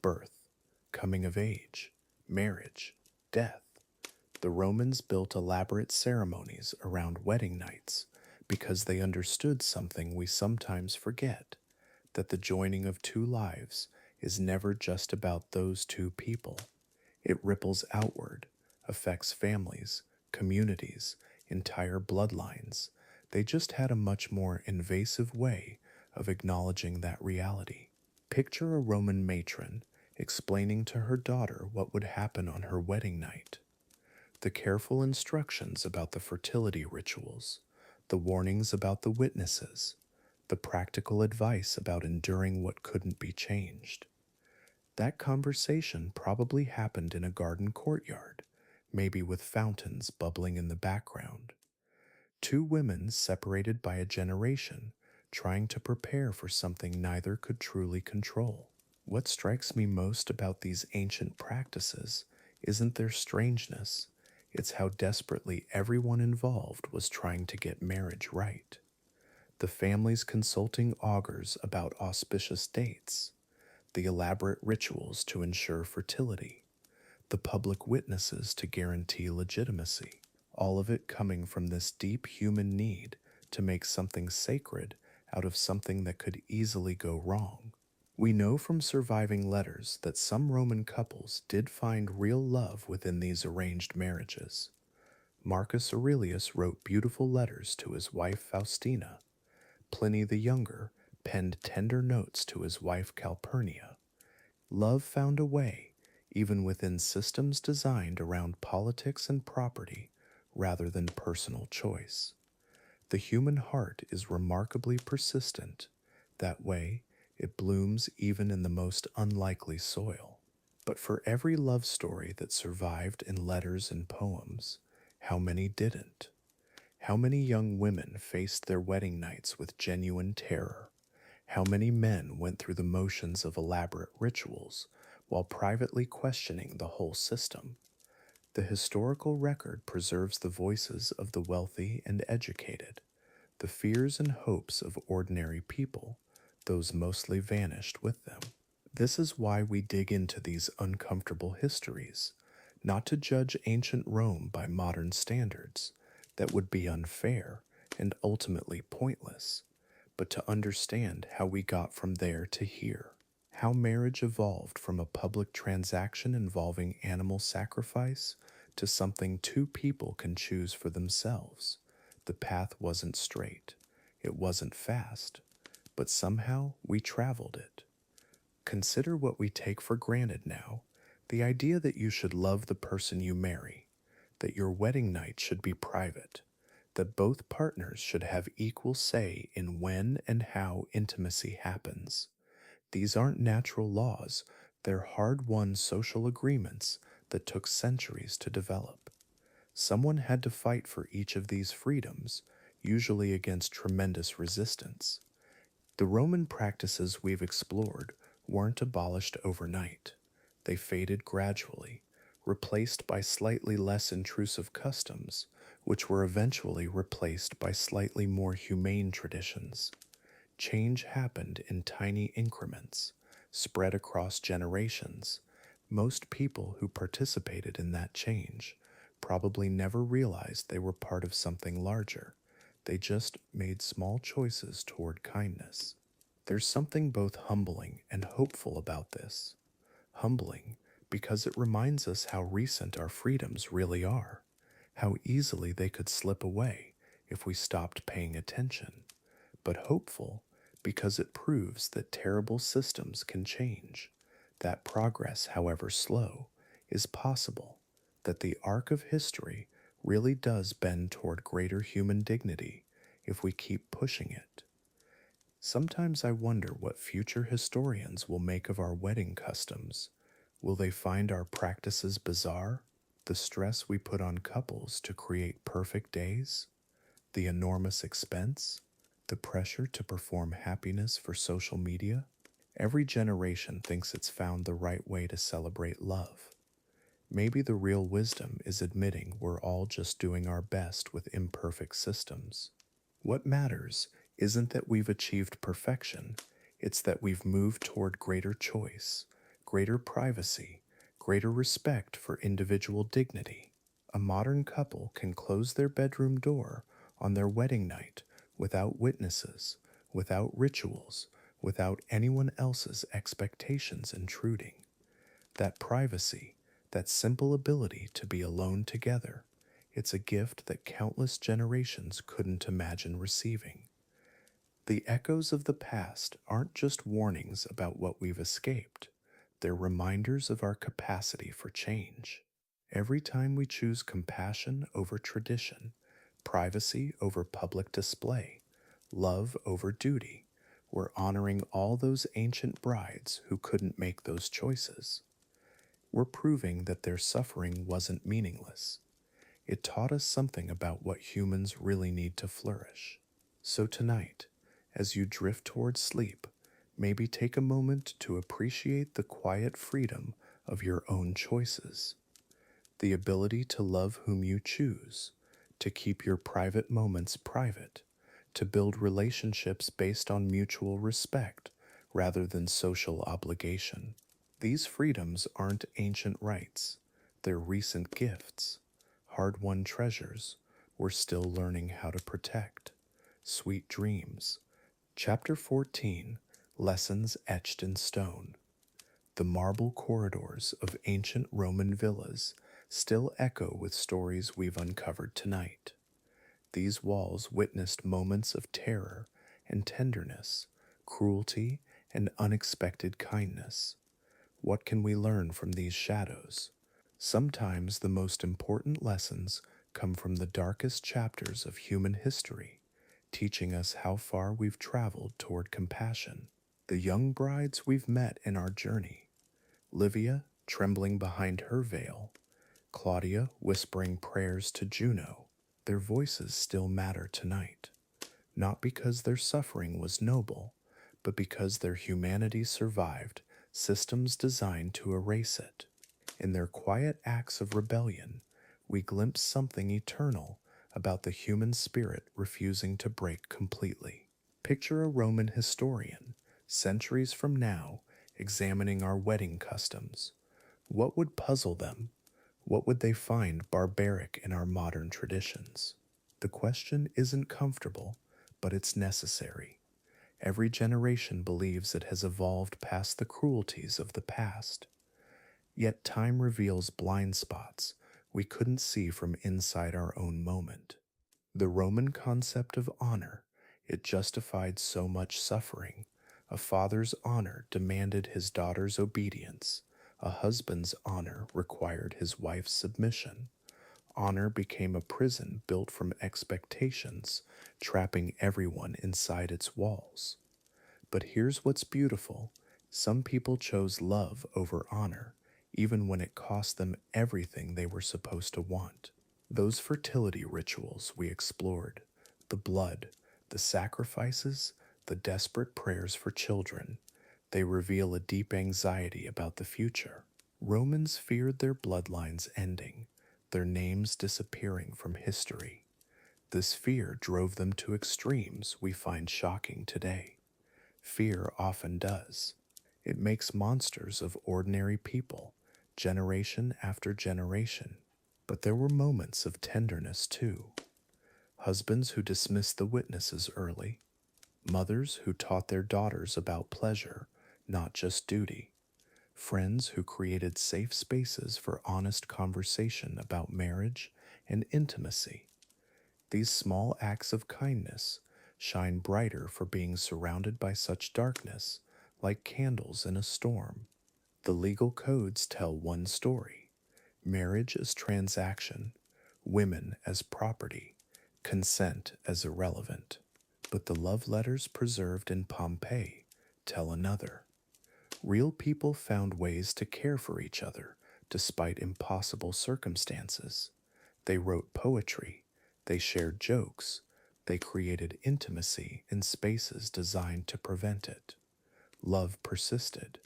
birth, coming of age, marriage, death. The Romans built elaborate ceremonies around wedding nights because they understood something we sometimes forget: that the joining of two lives is never just about those two people. It ripples outward, affects families, communities, entire bloodlines. They just had a much more invasive way of acknowledging that reality. Picture a Roman matron explaining to her daughter what would happen on her wedding night. The careful instructions about the fertility rituals, the warnings about the witnesses, the practical advice about enduring what couldn't be changed. That conversation probably happened in a garden courtyard, maybe with fountains bubbling in the background. Two women separated by a generation, trying to prepare for something neither could truly control. What strikes me most about these ancient practices isn't their strangeness, it's how desperately everyone involved was trying to get marriage right. The families consulting augurs about auspicious dates, the elaborate rituals to ensure fertility, the public witnesses to guarantee legitimacy, all of it coming from this deep human need to make something sacred out of something that could easily go wrong. We know from surviving letters that some Roman couples did find real love within these arranged marriages. Marcus Aurelius wrote beautiful letters to his wife Faustina. Pliny the Younger penned tender notes to his wife Calpurnia. Love found a way, even within systems designed around politics and property rather than personal choice. The human heart is remarkably persistent. That way, it blooms even in the most unlikely soil. But for every love story that survived in letters and poems, how many didn't? How many young women faced their wedding nights with genuine terror? How many men went through the motions of elaborate rituals while privately questioning the whole system? The historical record preserves the voices of the wealthy and educated, the fears and hopes of ordinary people, those mostly vanished with them. This is why we dig into these uncomfortable histories, not to judge ancient Rome by modern standards. That would be unfair and ultimately pointless, but to understand how we got from there to here, how marriage evolved from a public transaction involving animal sacrifice to something two people can choose for themselves. The path wasn't straight, it wasn't fast, but somehow we traveled it. Consider what we take for granted now: the idea that you should love the person you marry, that your wedding night should be private, that both partners should have equal say in when and how intimacy happens. These aren't natural laws, they're hard-won social agreements that took centuries to develop. Someone had to fight for each of these freedoms, usually against tremendous resistance. The Roman practices we've explored weren't abolished overnight. They faded gradually, replaced by slightly less intrusive customs, which were eventually replaced by slightly more humane traditions. Change happened in tiny increments, spread across generations. Most people who participated in that change probably never realized they were part of something larger. They just made small choices toward kindness. There's something both humbling and hopeful about this. Humbling because it reminds us how recent our freedoms really are, how easily they could slip away if we stopped paying attention, but hopeful because it proves that terrible systems can change, that progress, however slow, is possible, that the arc of history really does bend toward greater human dignity if we keep pushing it. Sometimes I wonder what future historians will make of our wedding customs. Will they find our practices bizarre? The stress we put on couples to create perfect days? The enormous expense? The pressure to perform happiness for social media? Every generation thinks it's found the right way to celebrate love. Maybe the real wisdom is admitting we're all just doing our best with imperfect systems. What matters isn't that we've achieved perfection, it's that we've moved toward greater choice, greater privacy, greater respect for individual dignity. A modern couple can close their bedroom door on their wedding night without witnesses, without rituals, without anyone else's expectations intruding. That privacy, that simple ability to be alone together, it's a gift that countless generations couldn't imagine receiving. The echoes of the past aren't just warnings about what we've escaped, they're reminders of our capacity for change. Every time we choose compassion over tradition, privacy over public display, love over duty, we're honoring all those ancient brides who couldn't make those choices. We're proving that their suffering wasn't meaningless. It taught us something about what humans really need to flourish. So tonight, as you drift towards sleep, maybe take a moment to appreciate the quiet freedom of your own choices, the ability to love whom you choose, to keep your private moments private, to build relationships based on mutual respect rather than social obligation. These freedoms aren't ancient rights, they're recent gifts, hard won treasures we're still learning how to protect. Sweet dreams. Chapter 14, Lessons Etched in Stone. The marble corridors of ancient Roman villas still echo with stories we've uncovered tonight. These walls witnessed moments of terror and tenderness, cruelty and unexpected kindness. What can we learn from these shadows? Sometimes the most important lessons come from the darkest chapters of human history, teaching us how far we've traveled toward compassion. The young brides we've met in our journey, Livia trembling behind her veil, Claudia whispering prayers to Juno, their voices still matter tonight, not because their suffering was noble, but because their humanity survived systems designed to erase it. In their quiet acts of rebellion, we glimpse something eternal about the human spirit refusing to break completely. Picture a Roman historian, centuries from now, examining our wedding customs. What would puzzle them? What would they find barbaric in our modern traditions? The question isn't comfortable, but it's necessary. Every generation believes it has evolved past the cruelties of the past. Yet time reveals blind spots we couldn't see from inside our own moment. The Roman concept of honor, it justified so much suffering. A father's honor demanded his daughter's obedience. A husband's honor required his wife's submission. Honor became a prison built from expectations, trapping everyone inside its walls. But here's what's beautiful. Some people chose love over honor, even when it cost them everything they were supposed to want. Those fertility rituals we explored, the blood, the sacrifices, the desperate prayers for children, they reveal a deep anxiety about the future. Romans feared their bloodlines ending, their names disappearing from history. This fear drove them to extremes we find shocking today. Fear often does. It makes monsters of ordinary people, generation after generation. But there were moments of tenderness too. Husbands who dismissed the witnesses early, mothers who taught their daughters about pleasure, not just duty, friends who created safe spaces for honest conversation about marriage and intimacy. These small acts of kindness shine brighter for being surrounded by such darkness, like candles in a storm. The legal codes tell one story: marriage as transaction, women as property, consent as irrelevant. But the love letters preserved in Pompeii tell another. Real people found ways to care for each other despite impossible circumstances. They wrote poetry, they shared jokes, they created intimacy in spaces designed to prevent it. Love persisted.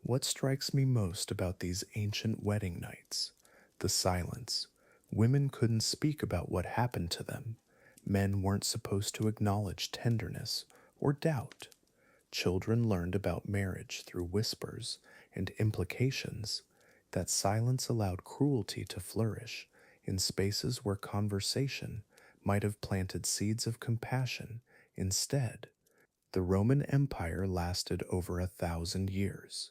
What strikes me most about these ancient wedding nights? The silence. Women couldn't speak about what happened to them. Men weren't supposed to acknowledge tenderness or doubt. Children learned about marriage through whispers and implications. That silence allowed cruelty to flourish in spaces where conversation might have planted seeds of compassion instead. The Roman Empire lasted over 1,000 years.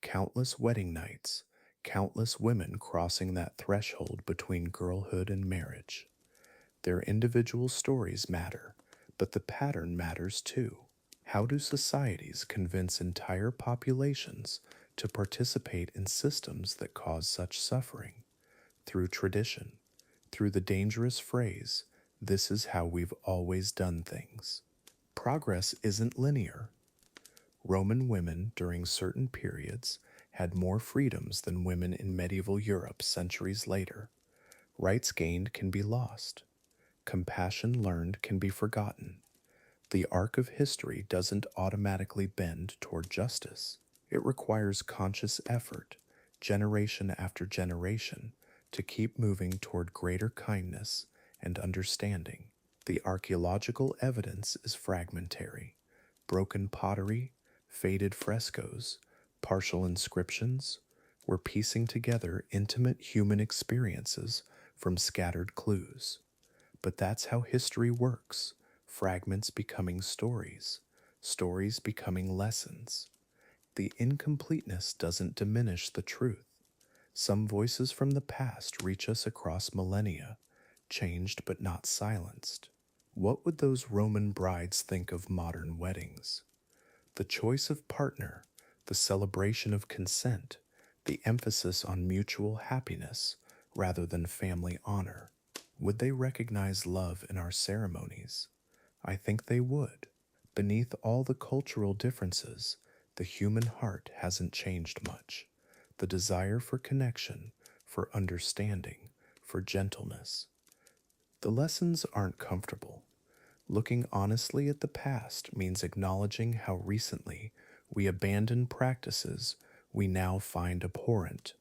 Countless wedding nights, countless women crossing that threshold between girlhood and marriage. Their individual stories matter, but the pattern matters too. How do societies convince entire populations to participate in systems that cause such suffering? Through tradition, through the dangerous phrase, "this is how we've always done things." Progress isn't linear. Roman women during certain periods had more freedoms than women in medieval Europe centuries later. Rights gained can be lost. Compassion learned can be forgotten. The arc of history doesn't automatically bend toward justice. It requires conscious effort, generation after generation, to keep moving toward greater kindness and understanding. The archaeological evidence is fragmentary: broken pottery, faded frescoes, partial inscriptions. We're piecing together intimate human experiences from scattered clues. But that's how history works: fragments becoming stories, stories becoming lessons. The incompleteness doesn't diminish the truth. Some voices from the past reach us across millennia, changed but not silenced. What would those Roman brides think of modern weddings? The choice of partner, the celebration of consent, the emphasis on mutual happiness rather than family honor. Would they recognize love in our ceremonies? I think they would. Beneath all the cultural differences, the human heart hasn't changed much. The desire for connection, for understanding, for gentleness. The lessons aren't comfortable. Looking honestly at the past means acknowledging how recently we abandoned practices we now find abhorrent: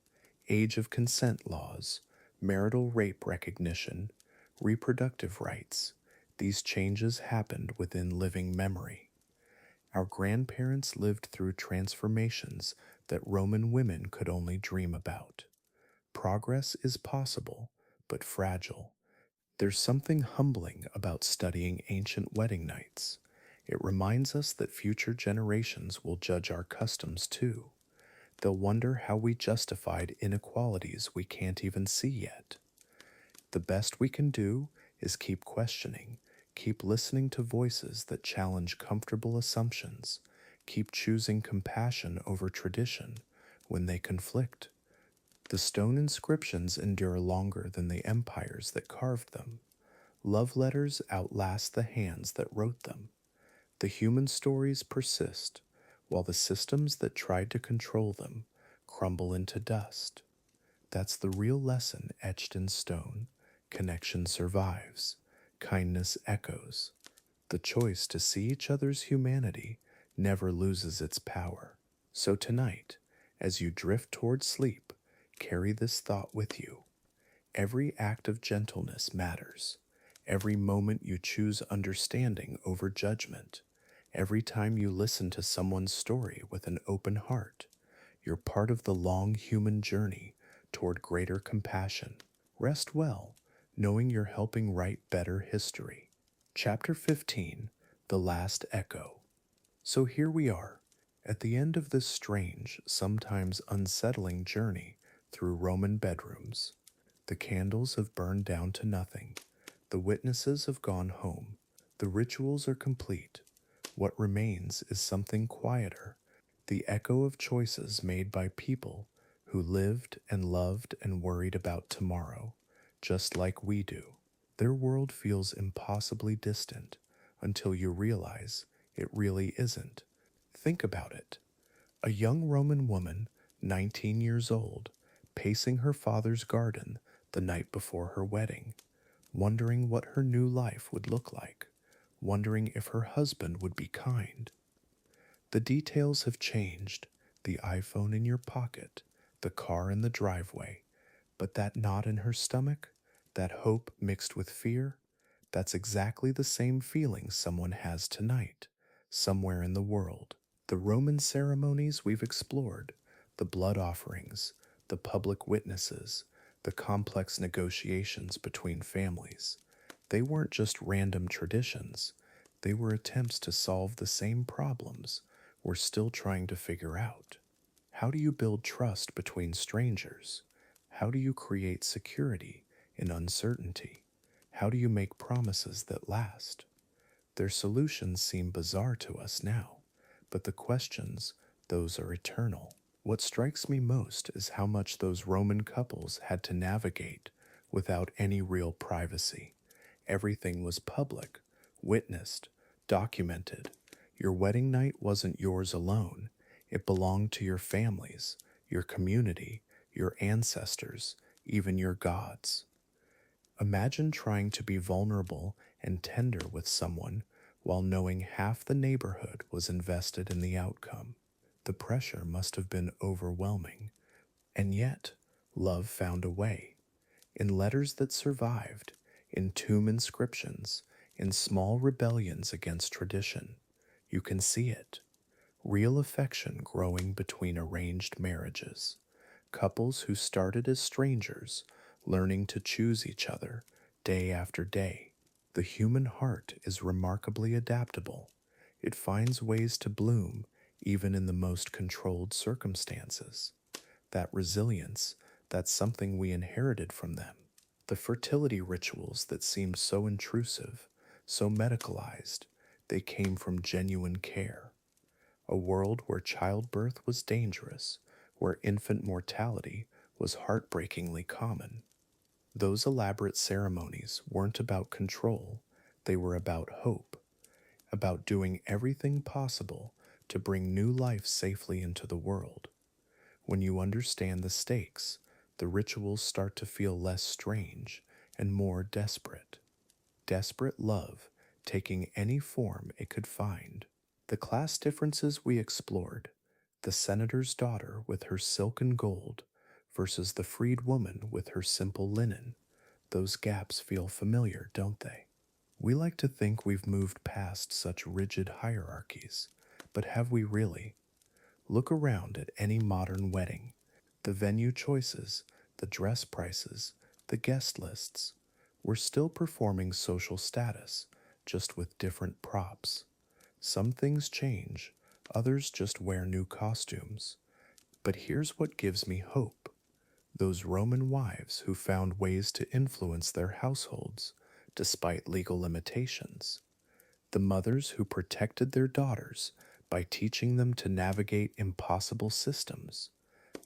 age of consent laws, marital rape recognition, reproductive rights. These changes happened within living memory. Our grandparents lived through transformations that Roman women could only dream about. Progress is possible, but fragile. There's something humbling about studying ancient wedding nights. It reminds us that future generations will judge our customs too. They'll wonder how we justified inequalities we can't even see yet. The best we can do is keep questioning, keep listening to voices that challenge comfortable assumptions, keep choosing compassion over tradition when they conflict. The stone inscriptions endure longer than the empires that carved them. Love letters outlast the hands that wrote them. The human stories persist, while the systems that tried to control them crumble into dust. That's the real lesson etched in stone. Connection survives, kindness echoes. The choice to see each other's humanity never loses its power. So tonight, as you drift toward sleep, carry this thought with you. Every act of gentleness matters. Every moment you choose understanding over judgment. Every time you listen to someone's story with an open heart, you're part of the long human journey toward greater compassion. Rest well, knowing you're helping write better history. Chapter 15, The Last Echo. So here we are, at the end of this strange, sometimes unsettling journey through Roman bedrooms. The candles have burned down to nothing. The witnesses have gone home. The rituals are complete. What remains is something quieter, the echo of choices made by people who lived and loved and worried about tomorrow, just like we do. Their world feels impossibly distant until you realize it really isn't. Think about it. A young Roman woman, 19 years old, pacing her father's garden the night before her wedding, wondering what her new life would look like, wondering if her husband would be kind. The details have changed, the iPhone in your pocket, the car in the driveway, but that knot in her stomach, that hope mixed with fear, that's exactly the same feeling someone has tonight, somewhere in the world. The Roman ceremonies we've explored, the blood offerings, the public witnesses, the complex negotiations between families, they weren't just random traditions. They were attempts to solve the same problems we're still trying to figure out. How do you build trust between strangers? How do you create security in uncertainty? How do you make promises that last? Their solutions seem bizarre to us now, but the questions, those are eternal. What strikes me most is how much those Roman couples had to navigate without any real privacy. Everything was public, witnessed, documented. Your wedding night wasn't yours alone. It belonged to your families, your community, your ancestors, even your gods. Imagine trying to be vulnerable and tender with someone while knowing half the neighborhood was invested in the outcome. The pressure must have been overwhelming. And yet, love found a way. In letters that survived, in tomb inscriptions, in small rebellions against tradition, you can see it. Real affection growing between arranged marriages. Couples who started as strangers, learning to choose each other day after day. The human heart is remarkably adaptable. It finds ways to bloom even in the most controlled circumstances. That resilience, that's something we inherited from them. The fertility rituals that seemed so intrusive, so medicalized, they came from genuine care. A world where childbirth was dangerous, where infant mortality was heartbreakingly common. Those elaborate ceremonies weren't about control, they were about hope, about doing everything possible to bring new life safely into the world. When you understand the stakes, the rituals start to feel less strange and more desperate. Desperate love taking any form it could find. The class differences we explored, the senator's daughter with her silk and gold versus the freed woman with her simple linen, those gaps feel familiar, don't they? We like to think we've moved past such rigid hierarchies, but have we really? Look around at any modern wedding. The venue choices, the dress prices, the guest lists. We're still performing social status, just with different props. Some things change, others just wear new costumes. But here's what gives me hope. Those Roman wives who found ways to influence their households despite legal limitations. The mothers who protected their daughters by teaching them to navigate impossible systems.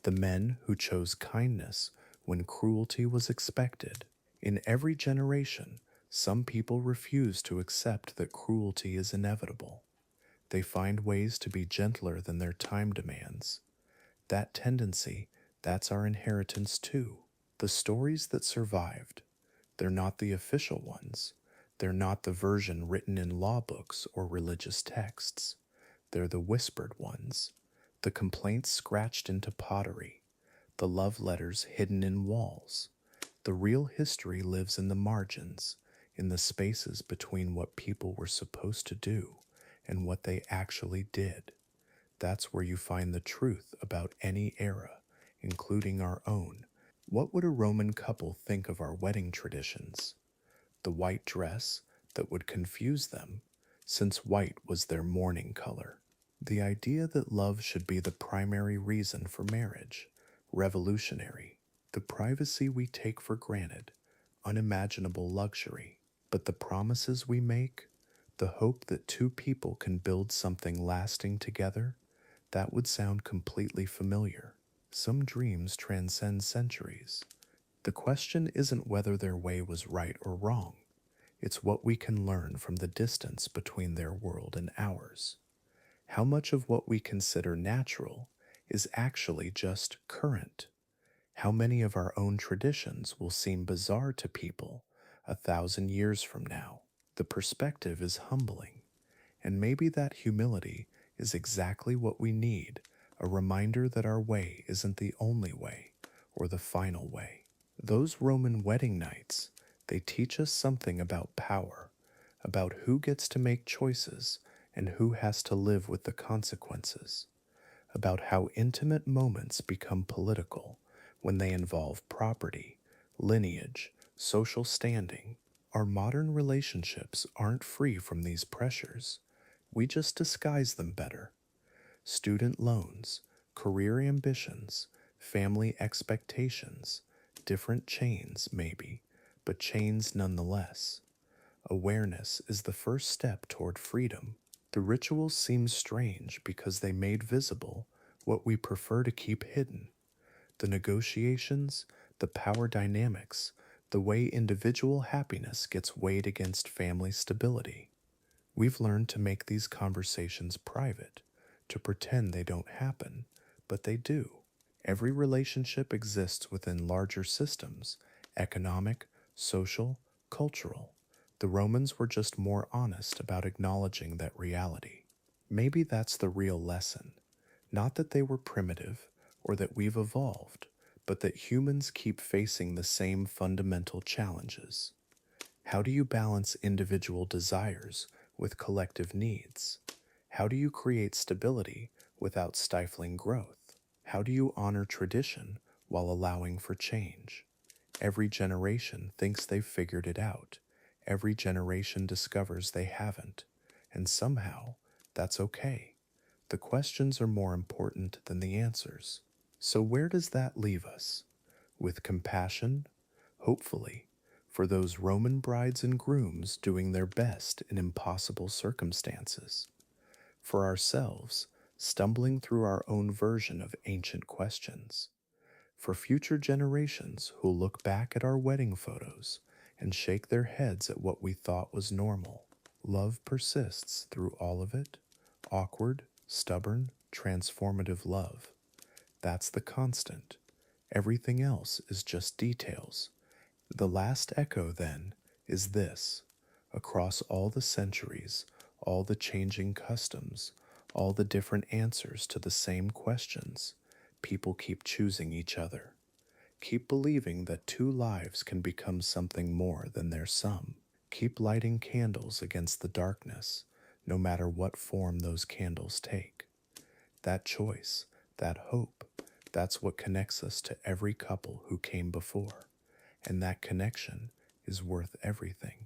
The men who chose kindness when cruelty was expected. In every generation, some people refuse to accept that cruelty is inevitable. They find ways to be gentler than their time demands. That tendency, that's our inheritance too. The stories that survived, They're not the official ones. They're not the version written in law books or religious texts. They're the whispered ones, the complaints scratched into pottery, the love letters hidden in walls. The real history lives in the margins, in the spaces between what people were supposed to do and what they actually did. That's where you find the truth about any era, including our own. What would a Roman couple think of our wedding traditions? The white dress that would confuse them, since white was their mourning color. The idea that love should be the primary reason for marriage, revolutionary. The privacy we take for granted, unimaginable luxury. But the promises we make, the hope that two people can build something lasting together, that would sound completely familiar. Some dreams transcend centuries. The question isn't whether their way was right or wrong. It's what we can learn from the distance between their world and ours. How much of what we consider natural is actually just current? How many of our own traditions will seem bizarre to people 1,000 years from now? The perspective is humbling, and maybe that humility is exactly what we need, a reminder that our way isn't the only way or the final way. Those Roman wedding nights, they teach us something about power, about who gets to make choices and who has to live with the consequences, about how intimate moments become political when they involve property, lineage, social standing. Our modern relationships aren't free from these pressures. We just disguise them better. Student loans, career ambitions, family expectations, different chains, maybe, but chains nonetheless. Awareness is the first step toward freedom. The rituals seem strange because they made visible what we prefer to keep hidden. The negotiations, the power dynamics, the way individual happiness gets weighed against family stability. We've learned to make these conversations private, to pretend they don't happen, but they do. Every relationship exists within larger systems, economic, social, cultural. The Romans were just more honest about acknowledging that reality. Maybe that's the real lesson. Not that they were primitive or that we've evolved, but that humans keep facing the same fundamental challenges. How do you balance individual desires with collective needs? How do you create stability without stifling growth? How do you honor tradition while allowing for change? Every generation thinks they've figured it out. Every generation discovers they haven't. And somehow, that's okay. The questions are more important than the answers. So, where does that leave us? With compassion, hopefully, for those Roman brides and grooms doing their best in impossible circumstances. For ourselves, stumbling through our own version of ancient questions. For future generations who'll look back at our wedding photos and shake their heads at what we thought was normal. Love persists through all of it. Awkward, stubborn, transformative love. That's the constant. Everything else is just details. The last echo, then, is this. Across all the centuries, all the changing customs, all the different answers to the same questions, people keep choosing each other. Keep believing that two lives can become something more than their sum. Keep lighting candles against the darkness, no matter what form those candles take. That choice, that hope, that's what connects us to every couple who came before. And that connection is worth everything.